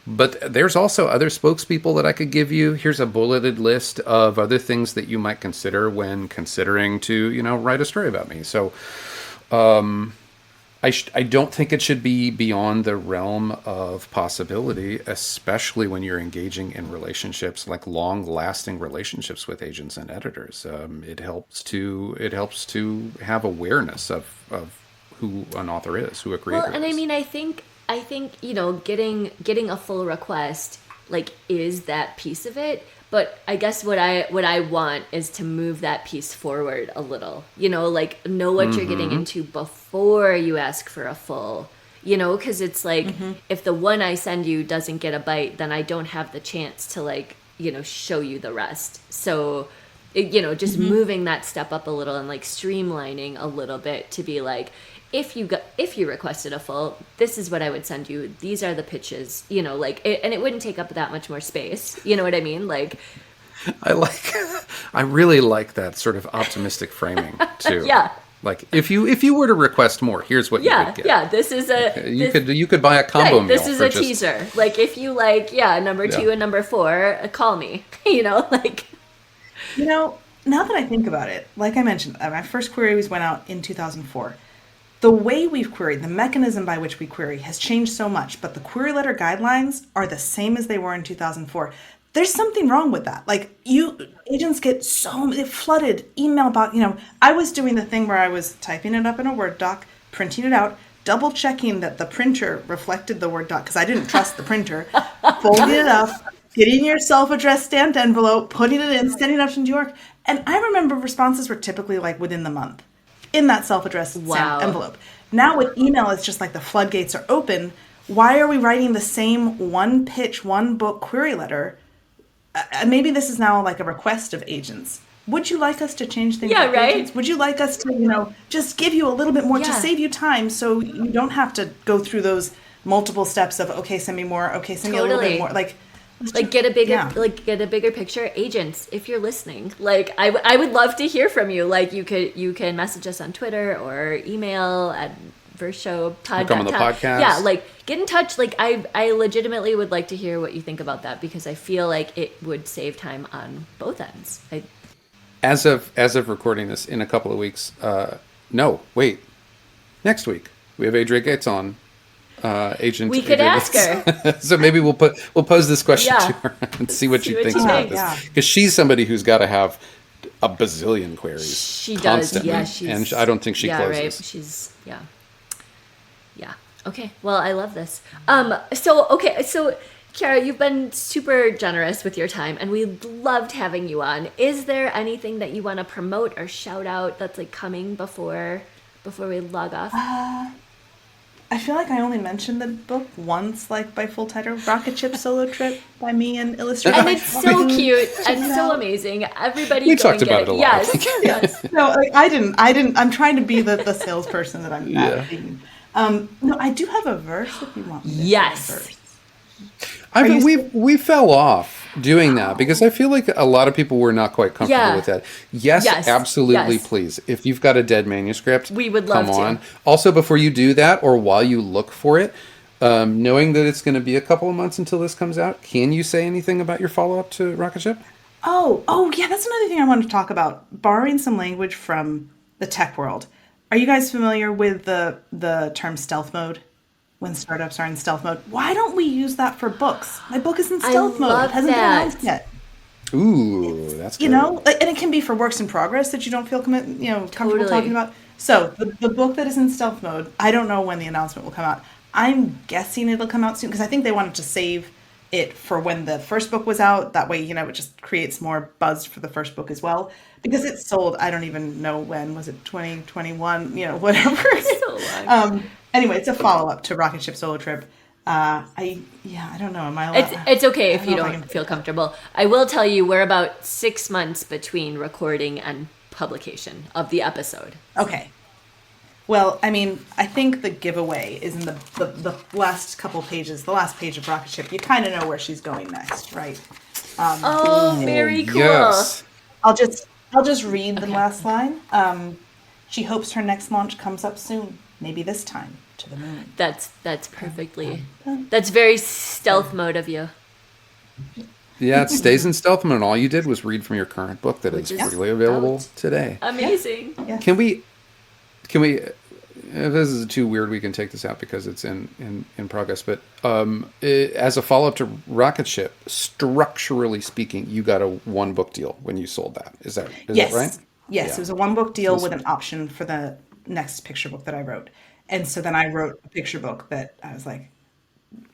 [SPEAKER 3] But there's also other spokespeople that I could give you. Here's a bulleted list of other things that you might consider when considering to, write a story about me. So, I don't think it should be beyond the realm of possibility, especially when you're engaging in relationships, like long-lasting relationships with agents and editors. It helps to have awareness of who an author is, who a creator is.
[SPEAKER 2] And I mean, I think getting a full request like is that piece of it. But I guess what I want is to move that piece forward a little, like know what you're getting into before you ask for a full, because it's like if the one I send you doesn't get a bite, then I don't have the chance to like, show you the rest. So, just moving that step up a little and like streamlining a little bit to be like, if you requested a full, this is what I would send you. These are the pitches, and it wouldn't take up that much more space. You know what I mean? Like,
[SPEAKER 3] I really like that sort of optimistic framing too.
[SPEAKER 2] Yeah.
[SPEAKER 3] Like if you were to request more, here's what you would get.
[SPEAKER 2] Yeah, this is
[SPEAKER 3] you could buy a combo meal.
[SPEAKER 2] This is a teaser. Like if you like, number 2 and number 4, call me. Like.
[SPEAKER 1] Now that I think about it, like I mentioned, my first query went out in 2004. The way we've queried, the mechanism by which we query has changed so much, but the query letter guidelines are the same as they were in 2004. There's something wrong with that. Like agents get flooded email about, I was doing the thing where I was typing it up in a Word doc, printing it out, double checking that the printer reflected the Word doc because I didn't trust the printer, folding it up, getting your self-addressed stamped envelope, putting it in, sending it up to New York. And I remember responses were typically like within the month in that self-addressed stamped envelope. Now with email, it's just like the floodgates are open. Why are we writing the same one pitch, one book query letter? Maybe this is now like a request of agents. Would you like us to change things?
[SPEAKER 2] Yeah, right.
[SPEAKER 1] Agents? Would you like us to, just give you a little bit more to save you time so you don't have to go through those multiple steps of, okay, send me more. Okay, send me a little bit more. Like
[SPEAKER 2] get a bigger picture. Agents, if you're listening, like I would love to hear from you. Like you can message us on Twitter or email at versshowpod.com.
[SPEAKER 3] Come on the podcast.
[SPEAKER 2] Yeah, like get in touch. Like I legitimately would like to hear what you think about that because I feel like it would save time on both ends.
[SPEAKER 3] As of recording this in a couple of weeks, next week we have Adria Gates on. Agent.
[SPEAKER 2] We could ask her.
[SPEAKER 3] So maybe we'll pose this question to her and see what she thinks about this. Because she's somebody who's got to have a bazillion queries.
[SPEAKER 2] She
[SPEAKER 3] constantly,
[SPEAKER 2] does. Yeah,
[SPEAKER 3] and I don't think she closes.
[SPEAKER 2] Right. She's yeah. Okay. Well, I love this. So Chiara, you've been super generous with your time, and we loved having you on. Is there anything that you want to promote or shout out that's like coming before we log off?
[SPEAKER 1] I feel like I only mentioned the book once, like by full title, Rocket Ship Solo Trip by me and illustrator.
[SPEAKER 2] And it's so cute and so amazing. Everybody,
[SPEAKER 3] we talked about it a lot.
[SPEAKER 2] Yes.
[SPEAKER 1] No, like, I didn't. I'm trying to be the salesperson that I'm not being. No, I do have a verse if you want me to.
[SPEAKER 2] Yes.
[SPEAKER 3] I mean, we fell off doing that because I feel like a lot of people were not quite comfortable with that. Yes, absolutely, please. If you've got a dead manuscript,
[SPEAKER 2] we would love
[SPEAKER 3] come on.
[SPEAKER 2] to.
[SPEAKER 3] Also, before you do that or while you look for it, knowing that it's going to be a couple of months until this comes out, can you say anything about your follow-up to Rocket Ship?
[SPEAKER 1] Oh, yeah, that's another thing I wanted to talk about. Borrowing some language from the tech world. Are you guys familiar with the term stealth mode? When startups are in stealth mode, why don't we use that for books? My book is in stealth mode. It hasn't been announced yet.
[SPEAKER 3] Ooh, that's good.
[SPEAKER 1] And it can be for works in progress that you don't feel comfortable talking about. So the book that is in stealth mode, I don't know when the announcement will come out. I'm guessing it'll come out soon because I think they wanted to save it for when the first book was out. That way, it just creates more buzz for the first book as well. Because it sold, I don't even know when, was it 2021, whatever.
[SPEAKER 2] So long.
[SPEAKER 1] Anyway, it's a follow-up to Rocket Ship Solo Trip. I don't know. Am I allowed?
[SPEAKER 2] It's okay if you don't feel comfortable. I will tell you we're about 6 months between recording and publication of the episode.
[SPEAKER 1] Okay. Well, I mean, I think the giveaway is in the last couple pages, the last page of Rocket Ship. You kind of know where she's going next, right?
[SPEAKER 2] Very cool.
[SPEAKER 3] Yes.
[SPEAKER 1] I'll just read the last line. She hopes her next launch comes up soon, maybe this time to the moon.
[SPEAKER 2] That's perfectly. That's very stealth mode of you.
[SPEAKER 3] Yeah, it stays in stealth mode. All you did was read from your current book that is freely available today.
[SPEAKER 2] Amazing.
[SPEAKER 1] Yeah.
[SPEAKER 3] Can we? If this is too weird, we can take this out because it's in progress. But as a follow-up to Rocket Ship, structurally speaking, you got a one-book deal when you sold that. Is that right?
[SPEAKER 1] Yes,
[SPEAKER 3] Yeah.
[SPEAKER 1] it was a one-book deal with an option for the next picture book that I wrote. And so then I wrote a picture book that I was like,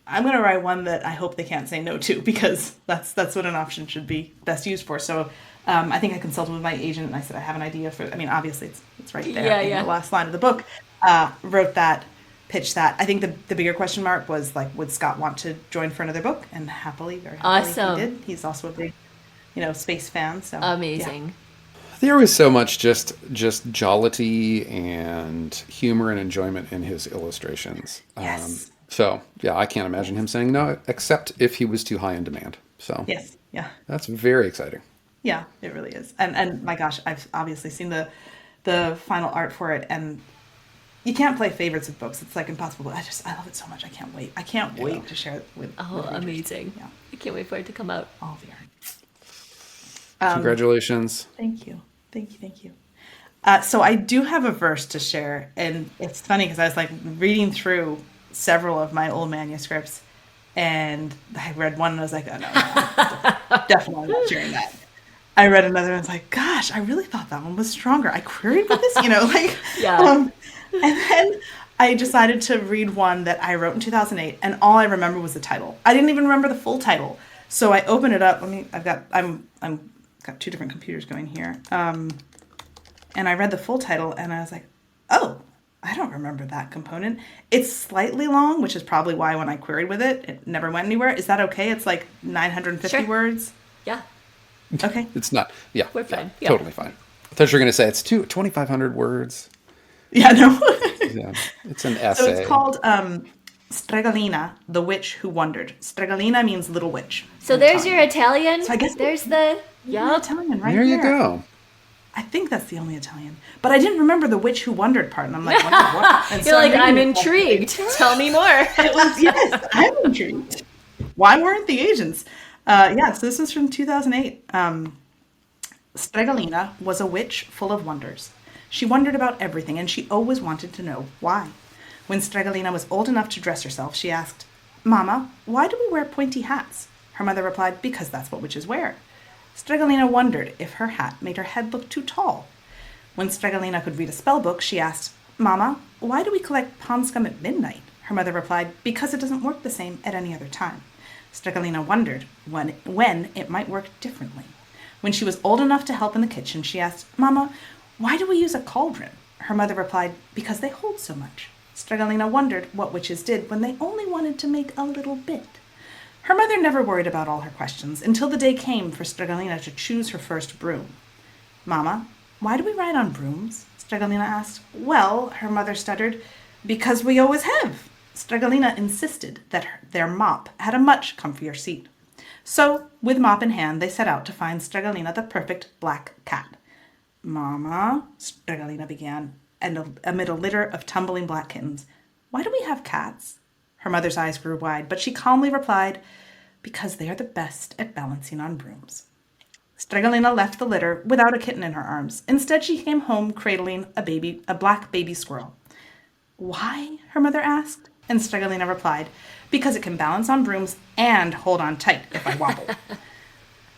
[SPEAKER 1] I'm going to write one that I hope they can't say no to, because that's what an option should be best used for. So I think I consulted with my agent and I said, I have an idea for, obviously it's right there in the last line of the book. Wrote that, pitched that. I think the bigger question mark was like, would Scott want to join for another book? And very happily
[SPEAKER 2] awesome.
[SPEAKER 1] he did. He's also a big, space fan. So
[SPEAKER 2] amazing.
[SPEAKER 1] Yeah.
[SPEAKER 3] There was so much just jollity and humor and enjoyment in his illustrations.
[SPEAKER 1] Yes.
[SPEAKER 3] So yeah, I can't imagine him saying no, except if he was too high in demand. So
[SPEAKER 1] yes, yeah,
[SPEAKER 3] that's very exciting.
[SPEAKER 1] Yeah, it really is. And my gosh, I've obviously seen the final art for it, and you can't play favorites with books. It's like impossible. But I love it so much. I can't wait. I can't wait to share it with.
[SPEAKER 2] Oh,
[SPEAKER 1] with
[SPEAKER 2] amazing!
[SPEAKER 1] Yeah,
[SPEAKER 2] I can't wait for it to come out.
[SPEAKER 1] all very.
[SPEAKER 3] Congratulations.
[SPEAKER 1] Thank you. So I do have a verse to share, and it's funny because I was like reading through several of my old manuscripts, and I read one and I was like, oh no, definitely not sharing that. I read another and I was like, gosh, I really thought that one was stronger. I queried with this,
[SPEAKER 2] Yeah.
[SPEAKER 1] And then I decided to read one that I wrote in 2008, and all I remember was the title. I didn't even remember the full title. So I opened it up. I've got two different computers going here. And I read the full title and I was like, oh, I don't remember that component. It's slightly long, which is probably why when I queried with it, it never went anywhere. Is that okay? It's like 950 words.
[SPEAKER 2] Yeah.
[SPEAKER 1] Okay.
[SPEAKER 3] It's not. Yeah.
[SPEAKER 2] We're fine. Yeah.
[SPEAKER 3] Totally fine. I thought you were going to say it's 2,500 words.
[SPEAKER 1] Yeah, no.
[SPEAKER 3] Yeah. It's an essay.
[SPEAKER 1] So it's called Stregalina, the witch who wondered. Stregalina means little witch.
[SPEAKER 2] So there's your Italian.
[SPEAKER 1] So I guess
[SPEAKER 2] there's the
[SPEAKER 1] Italian right
[SPEAKER 3] there. You go.
[SPEAKER 1] I think that's the only Italian. But I didn't remember the witch who wondered part. And I'm like, what? And
[SPEAKER 2] You're like, I'm intrigued. Tell me more.
[SPEAKER 1] Yes, I'm intrigued. Why weren't the agents? So this was from 2008. Stregalina was a witch full of wonders. She wondered about everything, and she always wanted to know why. When Stregalina was old enough to dress herself, she asked, Mama, why do we wear pointy hats? Her mother replied, because that's what witches wear. Stregalina wondered if her hat made her head look too tall. When Stregalina could read a spell book, she asked, Mama, why do we collect pond scum at midnight? Her mother replied, because it doesn't work the same at any other time. Stregalina wondered when it might work differently. When she was old enough to help in the kitchen, she asked, Mama, why do we use a cauldron? Her mother replied, because they hold so much. Stregalina wondered what witches did when they only wanted to make a little bit. Her mother never worried about all her questions until the day came for Stregalina to choose her first broom. Mama, why do we ride on brooms? Stregalina asked. Well, her mother stuttered, because we always have. Stregalina insisted that their mop had a much comfier seat. So, with mop in hand, they set out to find Stregalina the perfect black cat. Mama, Stregalina began, and amid a litter of tumbling black kittens, why do we have cats? Her mother's eyes grew wide, but she calmly replied, because they are the best at balancing on brooms. Stregalina left the litter without a kitten in her arms. Instead, she came home cradling a black baby squirrel. Why? Her mother asked, and Stregalina replied, because it can balance on brooms and hold on tight if I wobble.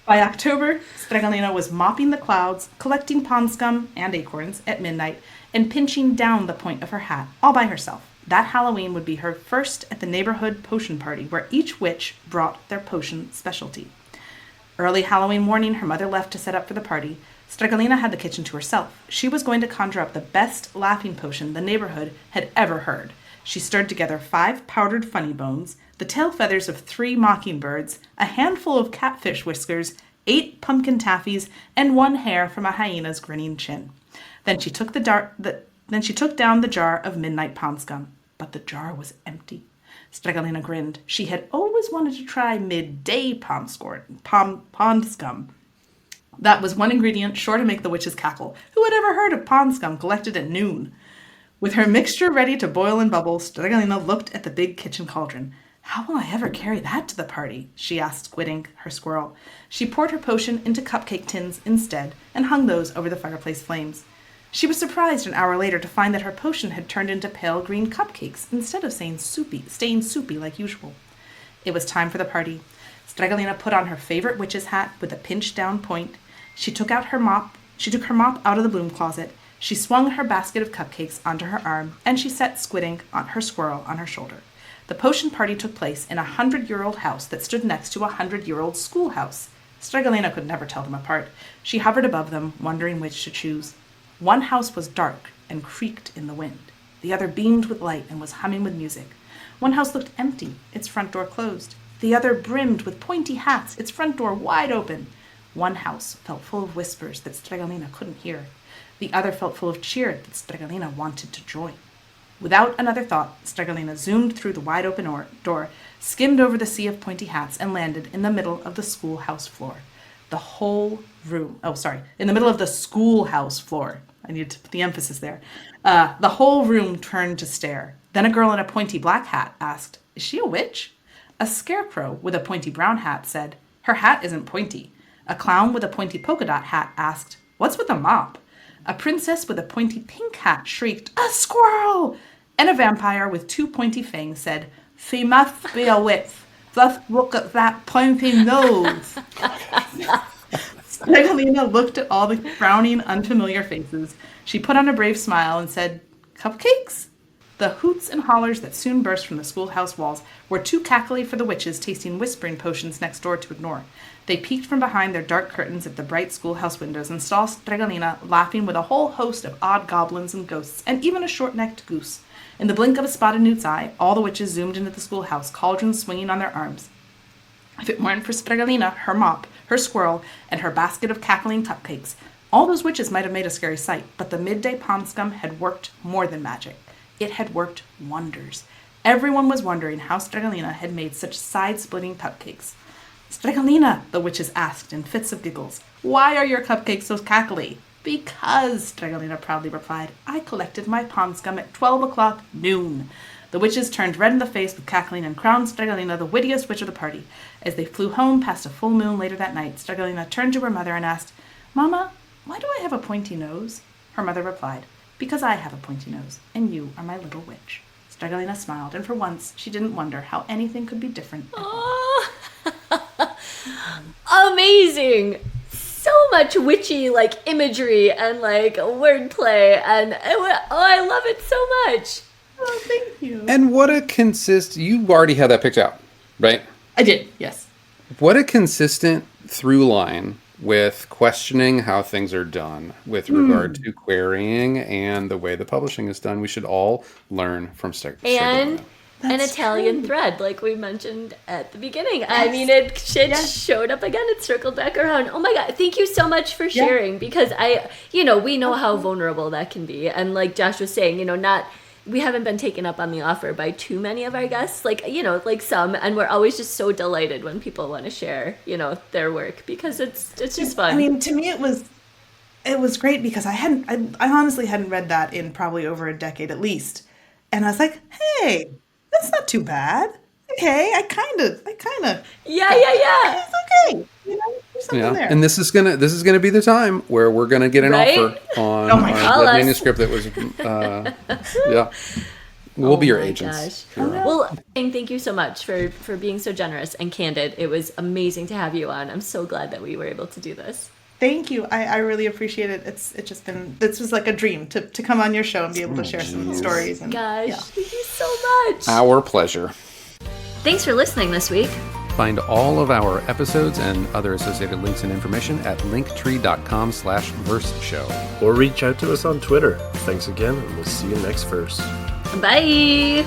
[SPEAKER 1] By October, Stregalina was mopping the clouds, collecting pond scum and acorns at midnight, and pinching down the point of her hat all by herself, That Halloween would be her first at the neighborhood potion party, where each witch brought their potion specialty. Early Halloween morning, her mother left to set up for the party. Strigalina had the kitchen to herself. She was going to conjure up the best laughing potion the neighborhood had ever heard. She stirred together 5 powdered funny bones, the tail feathers of 3 mockingbirds, a handful of catfish whiskers, 8 pumpkin taffies, and 1 hair from a hyena's grinning chin. Then she took down the jar of midnight pond scum. But the jar was empty. Strigalina grinned. She had always wanted to try midday pond scum. That was one ingredient sure to make the witches cackle. Who had ever heard of pond scum collected at noon? With her mixture ready to boil and bubble, Strigalina looked at the big kitchen cauldron. How will I ever carry that to the party? She asked Squidink, her squirrel. She poured her potion into cupcake tins instead and hung those over the fireplace flames. She was surprised an hour later to find that her potion had turned into pale green cupcakes instead of staying soupy like usual. It was time for the party. Strigalina put on her favorite witch's hat with a pinched down point. She took her mop out of the broom closet. She swung her basket of cupcakes onto her arm, and she set Squidink, her squirrel, on her shoulder. The potion party took place in a 100-year-old house that stood next to a 100-year-old schoolhouse. Strigalina could never tell them apart. She hovered above them, wondering which to choose. One house was dark and creaked in the wind. The other beamed with light and was humming with music. One house looked empty, its front door closed. The other brimmed with pointy hats, its front door wide open. One house felt full of whispers that Strigalina couldn't hear. The other felt full of cheer that Strigalina wanted to join. Without another thought, Strigalina zoomed through the wide open door, skimmed over the sea of pointy hats, and landed in the middle of the schoolhouse floor. In the middle of the schoolhouse floor. I need to put the emphasis there. The whole room turned to stare. Then a girl in a pointy black hat asked, "Is she a witch?" A scarecrow with a pointy brown hat said, "Her hat isn't pointy." A clown with a pointy polka dot hat asked, "What's with a mop?" A princess with a pointy pink hat shrieked, "A squirrel!" And a vampire with 2 pointy fangs said, "She must be a witch. Just look at that pointy nose." Strigalina looked at all the frowning, unfamiliar faces. She put on a brave smile and said, "Cupcakes?" The hoots and hollers that soon burst from the schoolhouse walls were too cackly for the witches tasting whispering potions next door to ignore. They peeked from behind their dark curtains at the bright schoolhouse windows and saw Strigalina laughing with a whole host of odd goblins and ghosts, and even a short-necked goose. In the blink of a spotted newt's eye, all the witches zoomed into the schoolhouse, cauldrons swinging on their arms. If it weren't for Strigalina, her mop, her squirrel, and her basket of cackling cupcakes, all those witches might have made a scary sight, but the midday pond scum had worked more than magic. It had worked wonders. Everyone was wondering how Strigalina had made such side-splitting cupcakes. "Strigalina," the witches asked in fits of giggles, "why are your cupcakes so cackly?" "Because," Strigalina proudly replied, "I collected my pond scum at 12 o'clock noon." The witches turned red in the face with cackling and crowned Strigalina the wittiest witch of the party. As they flew home past a full moon later that night, Strigalina turned to her mother and asked, "Mama, why do I have a pointy nose?" Her mother replied, "Because I have a pointy nose, and you are my little witch." Strigalina smiled, and for once she didn't wonder how anything could be different at all.
[SPEAKER 2] Amazing! So much witchy imagery and wordplay, and I love it so much.
[SPEAKER 1] Oh, thank you.
[SPEAKER 3] And what a you already had that picked out, right?
[SPEAKER 1] I did, yes.
[SPEAKER 3] What a consistent through line with questioning how things are done with regard to querying and the way the publishing is done. We should all learn from
[SPEAKER 2] And
[SPEAKER 1] That's
[SPEAKER 2] an Italian
[SPEAKER 1] true.
[SPEAKER 2] thread, like we mentioned at the beginning.
[SPEAKER 1] Yes.
[SPEAKER 2] I mean, it showed up again. It circled back around. Oh my God. Thank you so much for sharing, because we know how vulnerable that can be. And like Josh was saying, we haven't been taken up on the offer by too many of our guests, like some, and we're always just so delighted when people want to share, their work, because it's just fun.
[SPEAKER 1] I mean, to me, it was great because I honestly hadn't read that in probably over a decade at least. And I was like, hey, that's not too bad. Okay, I kind of.
[SPEAKER 2] Yeah.
[SPEAKER 1] It's okay. There's something there.
[SPEAKER 3] And this is gonna be the time where we're gonna get an offer on
[SPEAKER 1] Oh my
[SPEAKER 3] our
[SPEAKER 2] God.
[SPEAKER 3] manuscript that was we'll be your
[SPEAKER 2] my
[SPEAKER 3] agents.
[SPEAKER 2] Gosh. Well, thank you so much for being so generous and candid. It was amazing to have you on. I'm so glad that we were able to do this.
[SPEAKER 1] Thank you. I really appreciate it. This was like a dream to come on your show and be able to share some stories. And,
[SPEAKER 2] Gosh, thank you so much.
[SPEAKER 3] Our pleasure.
[SPEAKER 2] Thanks for listening this week.
[SPEAKER 3] Find all of our episodes and other associated links and information at linktree.com/verseshow.
[SPEAKER 4] Or reach out to us on Twitter. Thanks again, and we'll see you next verse.
[SPEAKER 2] Bye.